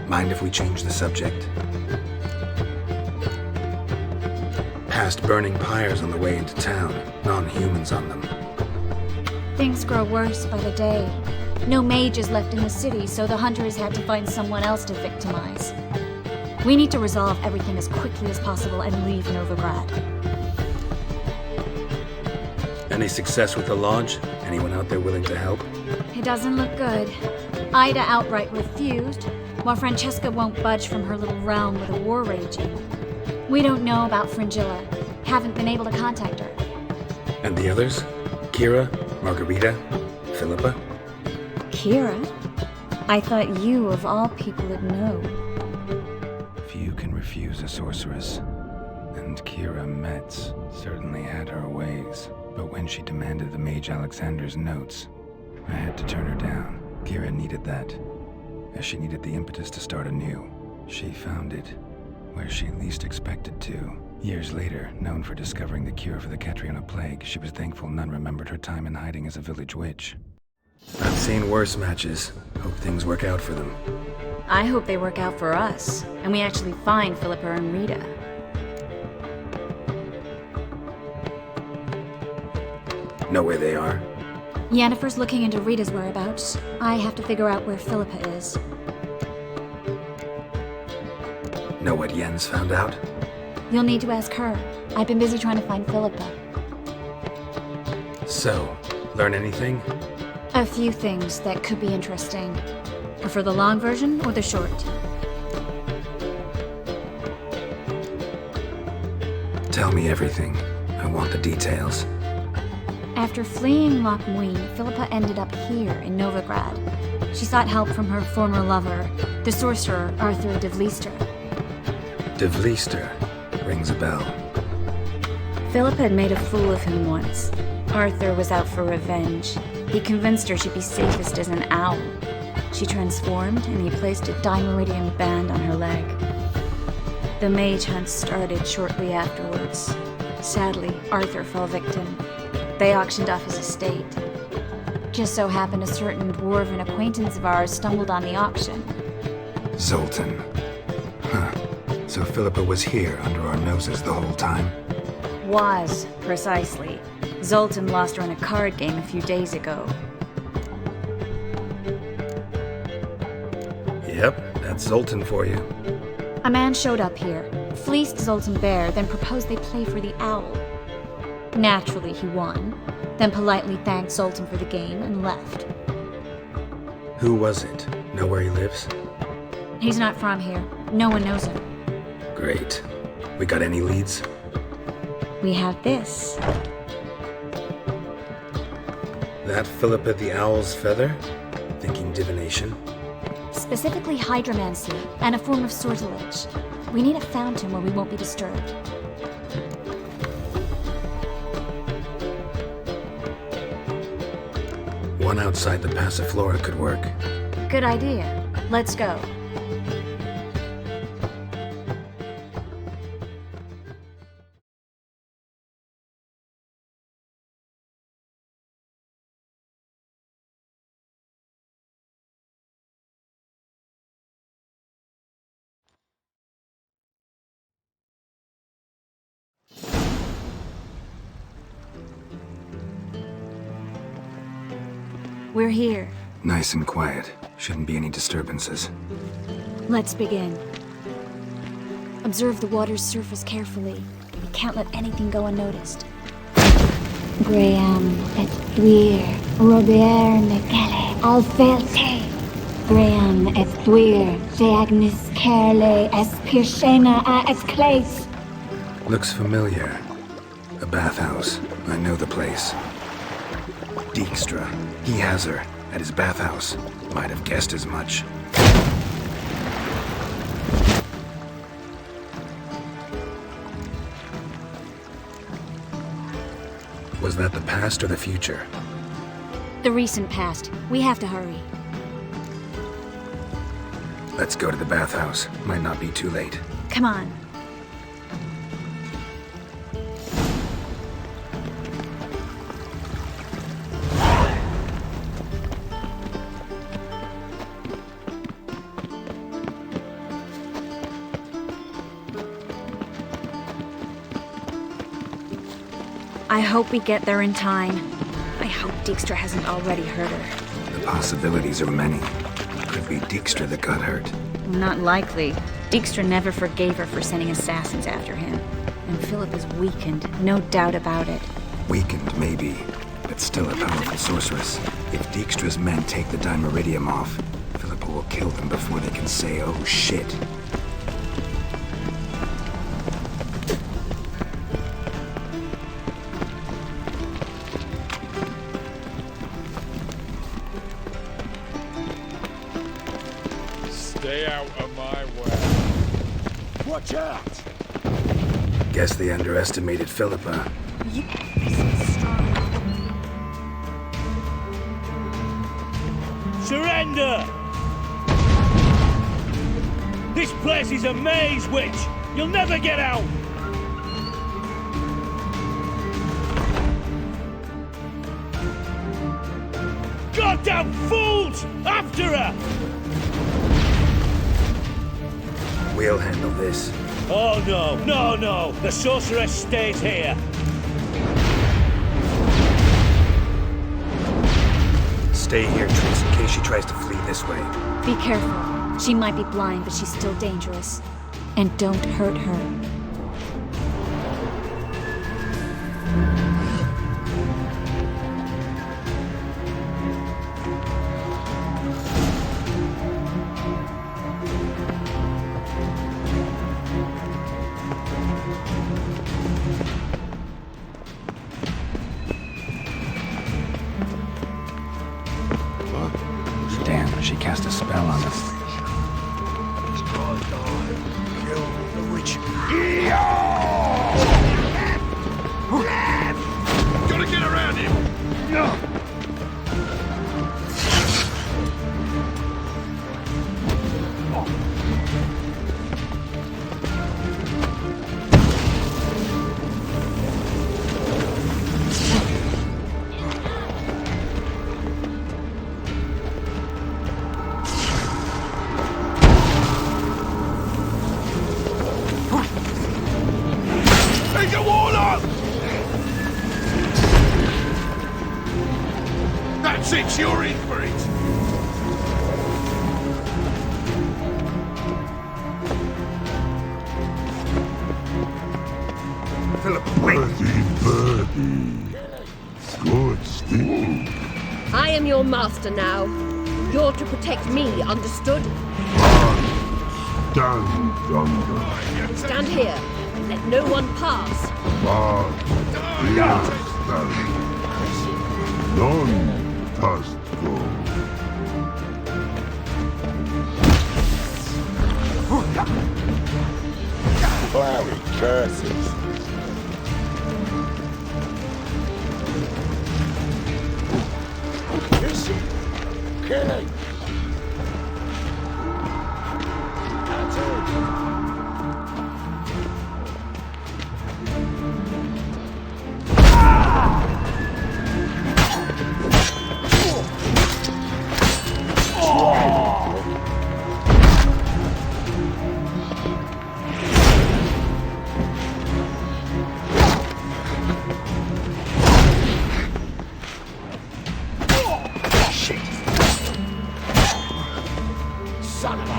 Mind if we change the subject? Past burning pyres on the way into town. Non-humans on them. Things grow worse by the day. No mages left in the city, so the hunters had to find someone else to victimize. We need to resolve everything as quickly as possible and leave Novigrad. Any success with the Lodge? Anyone out there willing to help? It doesn't look good. Ida outright refused, while Francesca won't budge from her little realm with a war raging. We don't know about Fringilla. Haven't been able to contact her. And the others? Kira? Margarita? Philippa? Kira? I thought you, of all people, would know. Few can refuse a sorceress. And Kira Metz certainly had her ways. But when she demanded the Mage Alexander's notes, I had to turn her down. Kira needed that, as she needed the impetus to start anew. She found it where she least expected to. Years later, known for discovering the cure for the Catriona plague, she was thankful none remembered her time in hiding as a village witch. I've seen worse matches. Hope things work out for them. I hope they work out for us, and we actually find Philippa and Rita. Know where they are? Yennefer's looking into Rita's whereabouts. I have to figure out where Philippa is. Know what Jens found out? You'll need to ask her. I've been busy trying to find Philippa. So, learn anything? A few things that could be interesting. Prefer the long version or the short? Tell me everything. I want the details. After fleeing Loch Muin, Philippa ended up here in Novigrad. She sought help from her former lover, the sorcerer Arthur de Vlister. De Vlister rings a bell. Philippa had made a fool of him once. Arthur was out for revenge. He convinced her she'd be safest as an owl. She transformed, and he placed a Dimeridian band on her leg. The mage hunt started shortly afterwards. Sadly, Arthur fell victim. They auctioned off his estate. Just so happened a certain dwarven acquaintance of ours stumbled on the auction. Zoltan. Huh. So Philippa was here under our noses the whole time? Was, precisely. Zoltan lost her in a card game a few days ago. Yep, that's Zoltan for you. A man showed up here, fleeced Zoltan bare, then proposed they play for the owl. Naturally, he won, then politely thanked Zoltan for the game and left. Who was it? Know where he lives? He's not from here. No one knows him. Great. We got any leads? We have this. That Philippa the Owl's feather? Thinking divination? Specifically hydromancy, and a form of sortilege. We need a fountain where we won't be disturbed. One outside the Passiflora could work. Good idea. Let's go. We're here. Nice and quiet. Shouldn't be any disturbances. Let's begin. Observe the water's surface carefully. We can't let anything go unnoticed. Graham et thuir, Robert Mekele, Alfelte. Graham et thuir, Deagnis Kerle, Espirshena a Esclase. Looks familiar. A bathhouse. I know the place. Dijkstra. He has her. At his bathhouse. Might have guessed as much. Was that the past or the future? The recent past. We have to hurry. Let's go to the bathhouse. Might not be too late. Come on. I hope we get there in time. I hope Dijkstra hasn't already heard her. The Possibilities are many. Could be Dijkstra that got hurt. Not likely. Dijkstra never forgave her for sending assassins after him. And Philip is weakened, no doubt about it. Weakened, maybe, but still a powerful sorceress. If Dijkstra's men take the Dimeridium off, Philippa will kill them before they can say, oh shit. Stay out of my way. Watch out! Guess they underestimated Philippa. Surrender! This place is a maze, witch! You'll never get out! Goddamn fools! After her! We'll handle this. Oh no, no, no! The sorceress stays here! Stay here, Triss, in case she tries to flee this way. Be careful. She might be blind, but she's still dangerous. And don't hurt her. Damn, she cast a spell on us. Kill the witch. Gotta get around him! Take a warlock! That's it, you're in for it! Philip, wait! Birdie. Good sting. I am your master now. You're to protect me, understood? Stand under. Stand here. Let no one pass. But here stand. None past go. Cloudy curses. Is she? Killing. That's it. Son of a...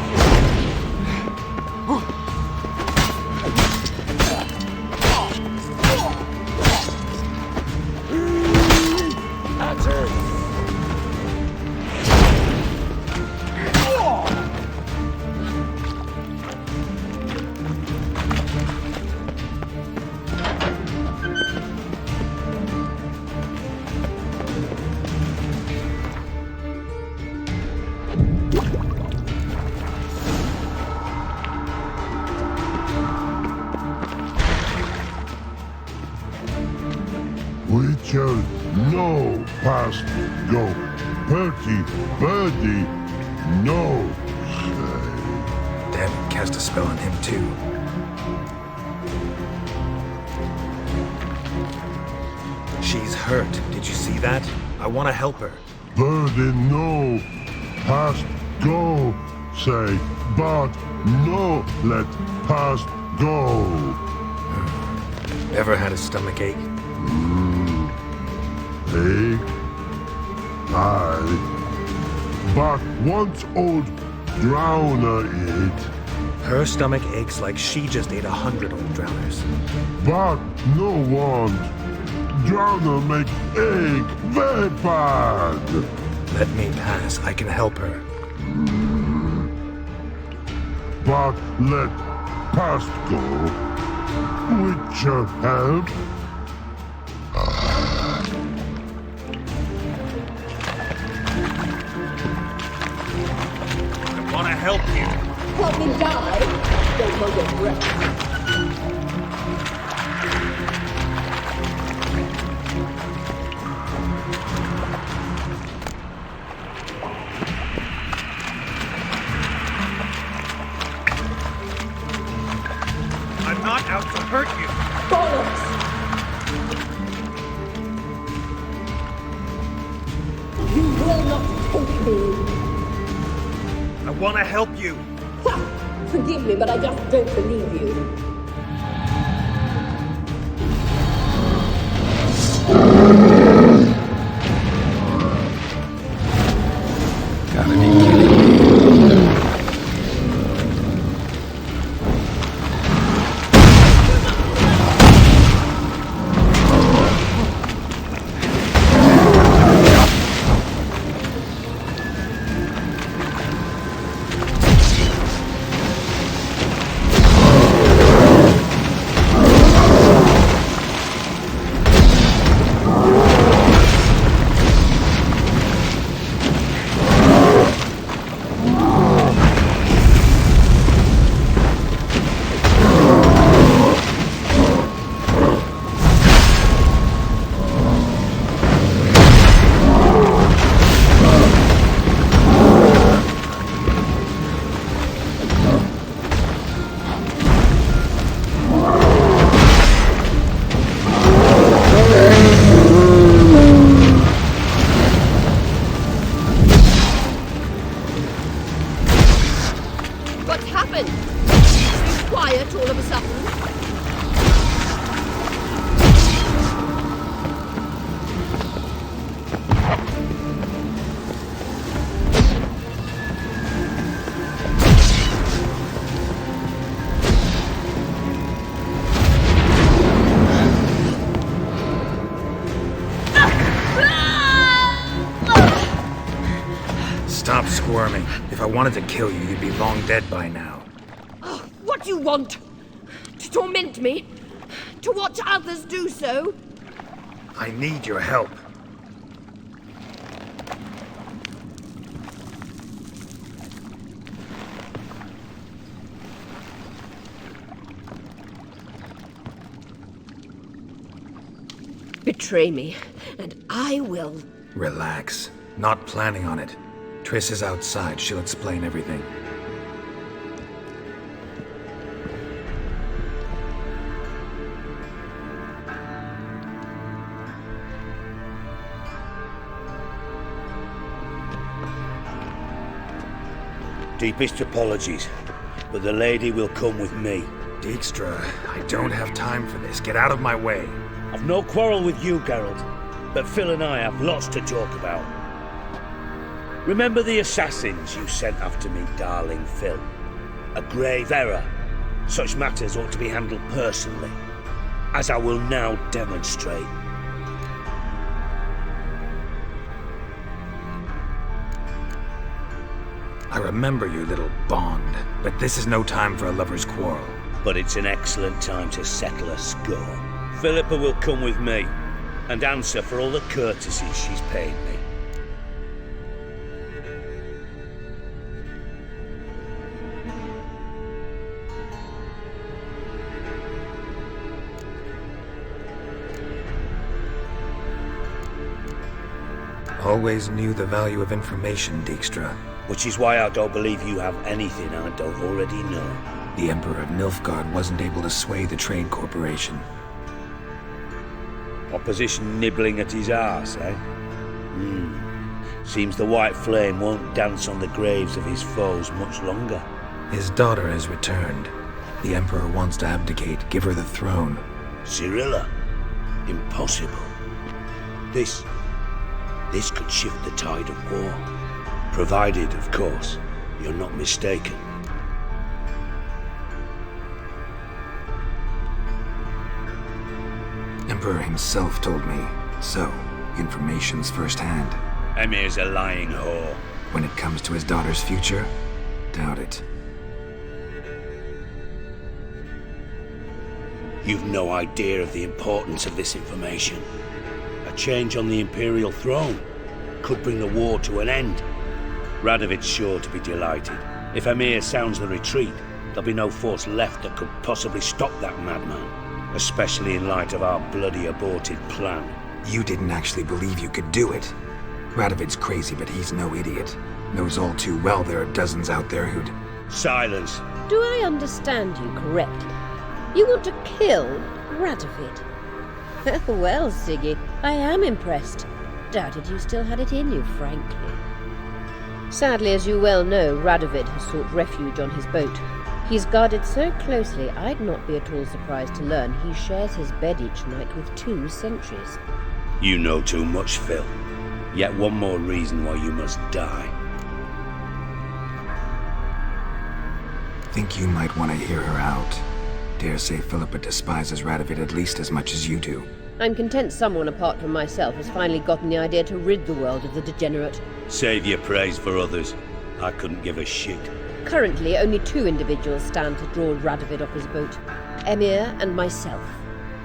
That's it. We shall no past go. Bertie, birdie, no say. Damn it, cast a spell on him too. She's hurt. Did you see that? I want to help her. Birdie, no past go say. But no let past go. Ever had a stomach ache? Ache? Aye. But once old Drowner ate, Her stomach aches like she just ate 100 old drowners. but no one. Drowner make egg very bad. Let me pass. I can help her. But let past go. Witcher help. I want to help you. Help me die. Don't hold your breath. I'm not out to hurt you. Bollocks! You will not take me. I want to help you. Ha! Forgive me, but I just don't believe you. Gotta be kidding me. What's happened? It's quiet all of a sudden. Stop squirming. If I wanted to kill you, you'd be long dead by now. Oh, what do you want? To torment me? To watch others do so? I need your help. Betray me, and I will. Relax. Not planning on it. Triss is outside. She'll explain everything. Deepest apologies, but the lady will come with me. Dijkstra, I don't have time for this. Get out of my way. I've no quarrel with you, Geralt, but Phil and I have lots to talk about. Remember the assassins you sent after me, darling Phil? A grave error. Such matters ought to be handled personally, as I will now demonstrate. I remember you, little Bond, but this is no time for a lover's quarrel. But it's an excellent time to settle a score. Philippa will come with me, and answer for all the courtesies she's paid me. Always knew the value of information, Dijkstra. Which is why I don't believe you have anything I don't already know. The Emperor of Nilfgaard wasn't able to sway the Trade Corporation. Opposition nibbling at his arse, eh? Seems the White Flame won't dance on the graves of his foes much longer. His daughter has returned. The Emperor wants to abdicate, give her the throne. Cirilla? Impossible. This could shift the tide of war. Provided, of course, you're not mistaken. Emperor himself told me. So, information's firsthand. Emir's a lying whore. When it comes to his daughter's future, doubt it. You've no idea of the importance of this information. A change on the Imperial throne could bring the war to an end. Radovid's sure to be delighted. If Emir sounds the retreat, there'll be no force left that could possibly stop that madman. Especially in light of our bloody aborted plan. You didn't actually believe you could do it. Radovid's crazy, but he's no idiot. Knows all too well there are dozens out there who'd... Silence. Do I understand you correctly? You want to kill Radovid? Well, Siggy, I am impressed. Doubted you still had it in you, frankly. Sadly, as you well know, Radovid has sought refuge on his boat. He's guarded so closely, I'd not be at all surprised to learn he shares his bed each night with 2 sentries. You know too much, Phil. Yet one more reason why you must die. Think you might want to hear her out. Dare say Philippa despises Radovid at least as much as you do. I'm content someone apart from myself has finally gotten the idea to rid the world of the degenerate. Save your praise for others. I couldn't give a shit. Currently, only 2 individuals stand to draw Radovid off his boat. Emir and myself.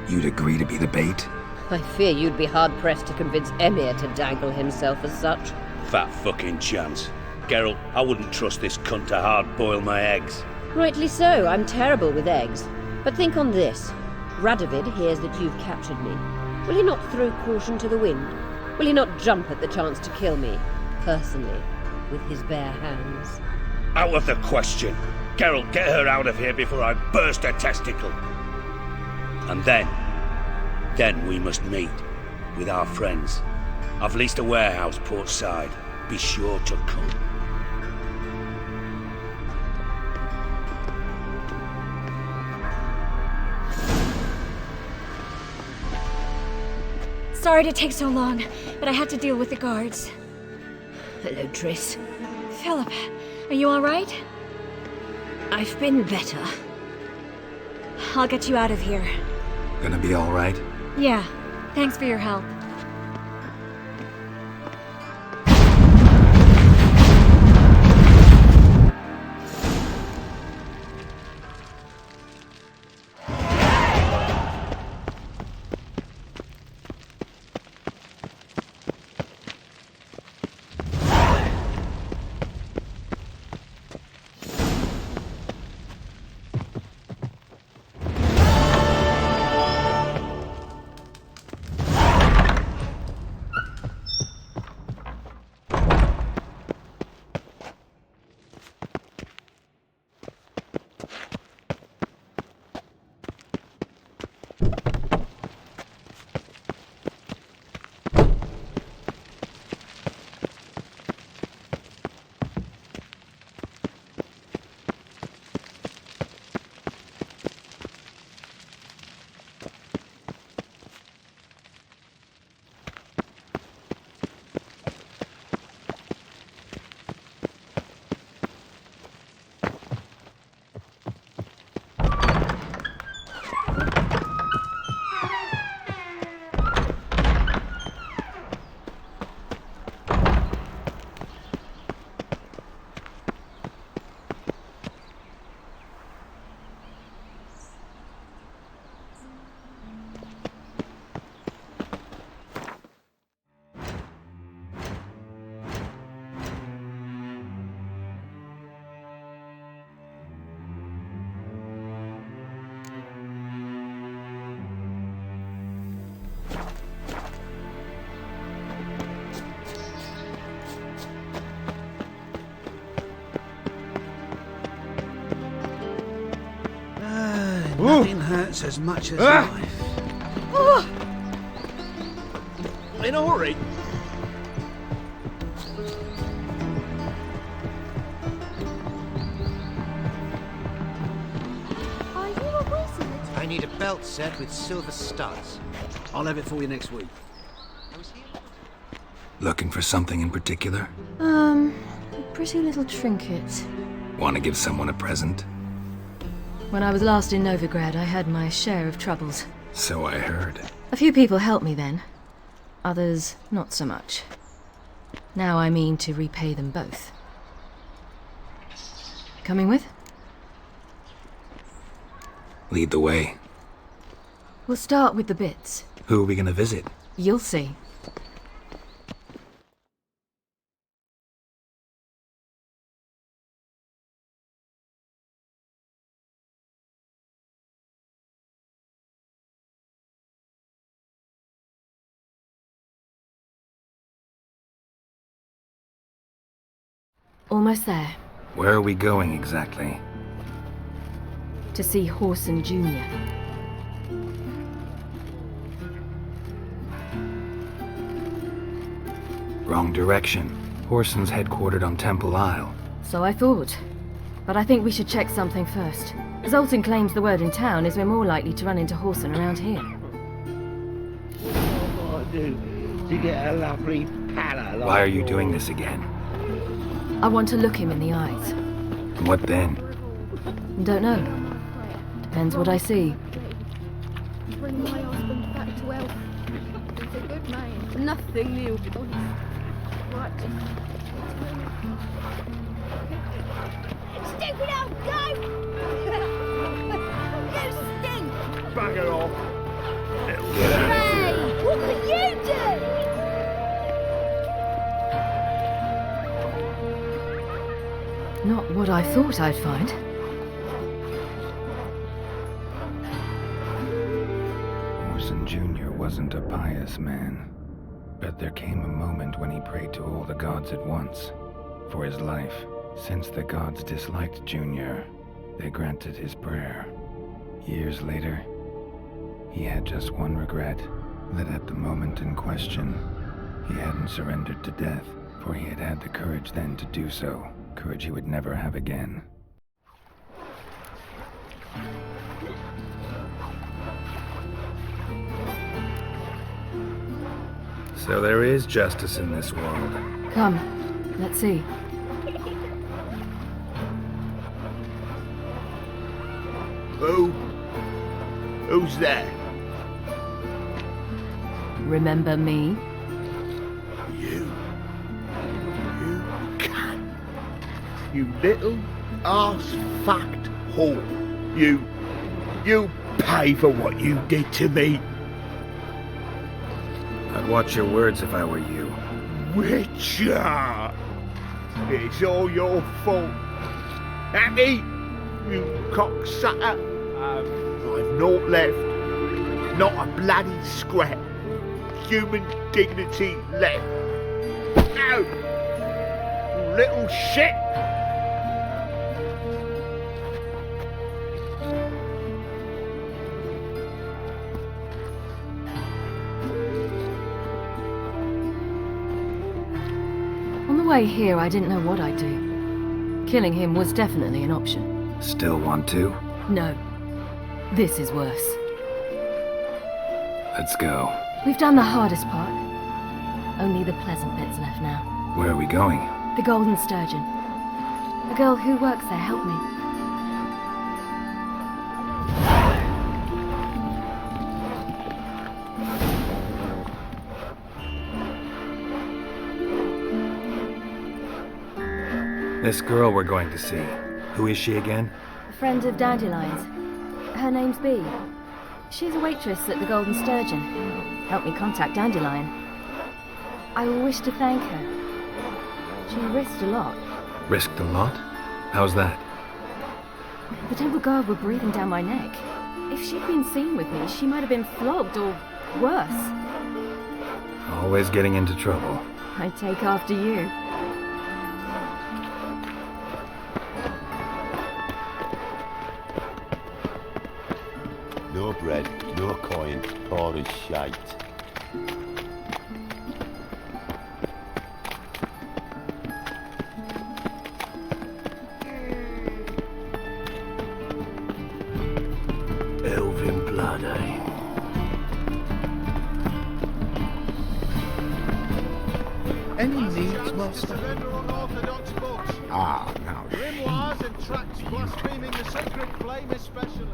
You'd agree to be the bait? I fear you'd be hard-pressed to convince Emir to dangle himself as such. Fat fucking chance. Geralt, I wouldn't trust this cunt to hard-boil my eggs. Rightly so, I'm terrible with eggs. But think on this. Radovid hears that you've captured me. Will he not throw caution to the wind? Will he not jump at the chance to kill me, personally, with his bare hands? Out of the question. Geralt, get her out of here before I burst her testicle. And then we must meet with our friends. I've leased a warehouse port side. Be sure to come. Sorry to take so long, but I had to deal with the guards. Hello, Triss. Philip, are you all right? I've been better. I'll get you out of here. Gonna be all right? Yeah, thanks for your help. Nothing hurts as much as life. In a hurry. Are you a wizard? I need a belt set with silver studs. I'll have it for you next week. Looking for something in particular? pretty little trinket. Want to give someone a present? When I was last in Novigrad, I had my share of troubles. So I heard. A few people helped me then. Others, not so much. Now I mean to repay them both. Coming with? Lead the way. We'll start with the bits. Who are we gonna visit? You'll see. Almost there. Where are we going exactly? To see Whoreson Jr. Wrong direction. Whoreson's headquartered on Temple Isle. So I thought. But I think we should check something first. Zoltan claims the word in town is we're more likely to run into Whoreson around here. To get a lovely pala like Why are you doing this again? I want to look him in the eyes. And what then? Don't know. Depends what I see. Bring my husband back to health. He's a good man. Nothing new. Right. Stupid old goat! You stink! Bugger off! Get out. Hey! What can you do? Not what I thought I'd find. Whoreson Jr. wasn't a pious man, but there came a moment when he prayed to all the gods at once for his life. Since the gods disliked Jr., they granted his prayer. Years later, he had just one regret, that at the moment in question, he hadn't surrendered to death, for he had had the courage then to do so. Courage he would never have again. So there is justice in this world. Come, let's see. Who's there? Remember me? You little ass-fucked whore. You pay for what you did to me. I'd watch your words if I were you. Witcher! It's all your fault. Happy? You cocksucker. I've naught left. Not a bloody scrap. Human dignity left. No! You little shit! On the way here, I didn't know what I'd do. Killing him was definitely an option. Still want to? No. This is worse. Let's go. We've done the hardest part. Only the pleasant bits left now. Where are we going? The Golden Sturgeon. The girl who works there helped me. This girl we're going to see. Who is she again? A friend of Dandelion's. Her name's Bee. She's a waitress at the Golden Sturgeon. Helped me contact Dandelion. I wish to thank her. She risked a lot. Risked a lot? How's that? The Temple Guard were breathing down my neck. If she'd been seen with me, she might have been flogged or worse. Always getting into trouble. I take after you. No bread, no coin, poor as shite. Elven blood, eh? Any needs, master? Surrender unorthodox books. Ah, now. Grimoires and tracts blaspheming the sacred flame especially.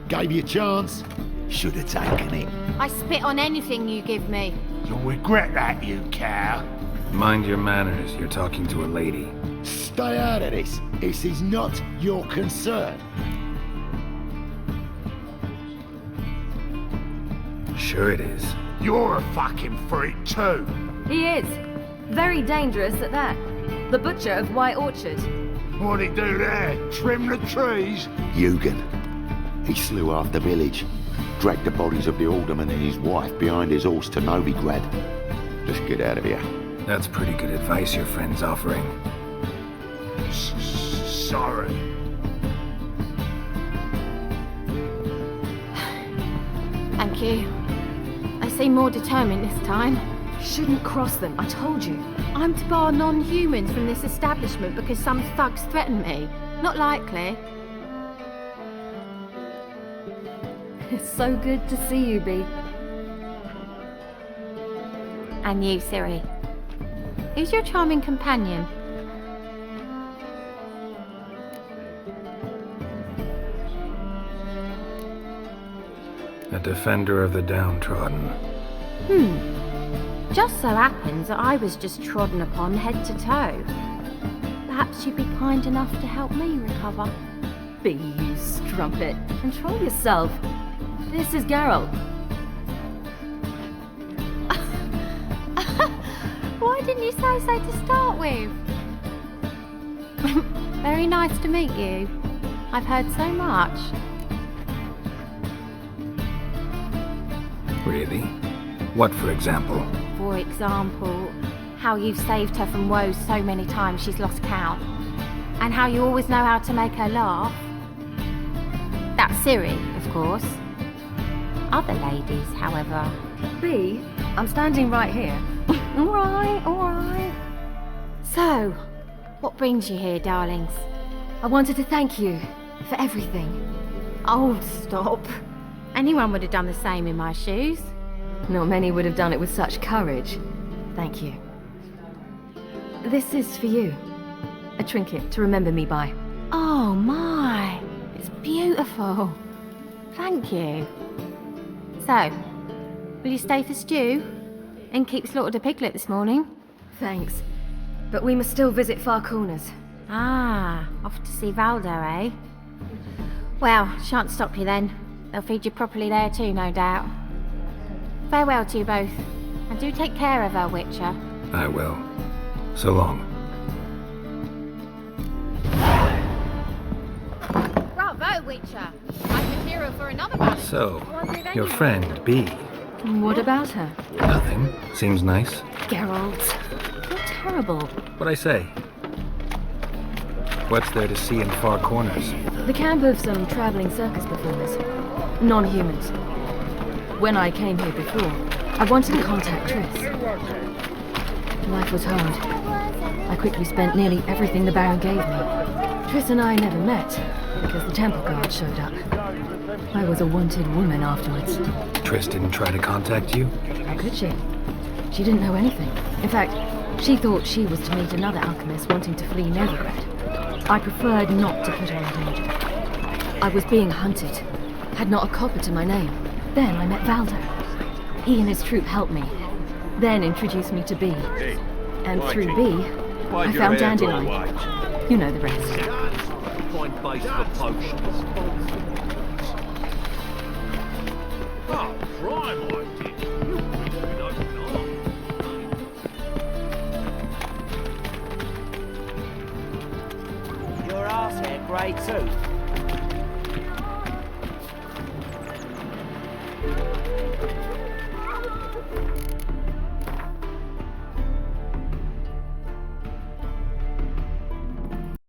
Gave you a chance. Should have taken it. I spit on anything you give me. You'll regret that, you cow. Mind your manners, you're talking to a lady. Stay out of this. This is not your concern. Sure it is. You're a fucking freak too. He is. Very dangerous at that. The butcher of White Orchard. What'd he do there? Trim the trees? Eugen. He slew half the village. Dragged the bodies of the alderman and his wife behind his horse to Novigrad. Just get out of here. That's pretty good advice your friend's offering. Sorry. Thank you. They seem more determined this time. Shouldn't cross them, I told you. I'm to bar non-humans from this establishment because some thugs threaten me. Not likely. It's so good to see you, Bee. And you, Ciri. Who's your charming companion? A defender of the downtrodden. Just so happens that I was just trodden upon head to toe. Perhaps you'd be kind enough to help me recover. Bee, you strumpet. Control yourself. This is Geralt. Why didn't you say so to start with? Very nice to meet you. I've heard so much. Really? What, for example? For example, how you've saved her from woes so many times she's lost count. And how you always know how to make her laugh. That's Ciri, of course. Other ladies, however. Bee, I'm standing right here. Alright. So, what brings you here, darlings? I wanted to thank you for everything. Oh, stop. Anyone would have done the same in my shoes. Not many would have done it with such courage. Thank you. This is for you. A trinket to remember me by. Oh my, it's beautiful. Thank you. So, will you stay for stew? And keep slaughtered a piglet this morning? Thanks. But we must still visit Far Corners. Ah, off to see Valdo, eh? Well, shan't stop you then. They'll feed you properly there too, no doubt. Farewell to you both. And do take care of her, Witcher. I will. So long. Bravo, Witcher! I'm the hero for another battle. So, your friend, Bee. What about her? Nothing. Seems nice. Geralt, you're terrible. What'd I say? What's there to see in Far Corners? The camp of some traveling circus performers. Non-humans. When I came here before, I wanted to contact Triss. Life was hard. I quickly spent nearly everything the Baron gave me. Triss and I never met, because the temple guard showed up. I was a wanted woman afterwards. Triss didn't try to contact you? How could she? She didn't know anything. In fact, she thought she was to meet another alchemist wanting to flee Novigrad. I preferred not to put her in danger. I was being hunted. Had not a copper to my name. Then I met Valdo. He and his troop helped me. Then introduced me to Bee. And through Bee, I found Dandelion. You know the rest. Find base for potions. Oh, crime I did. Your arse hair grey too.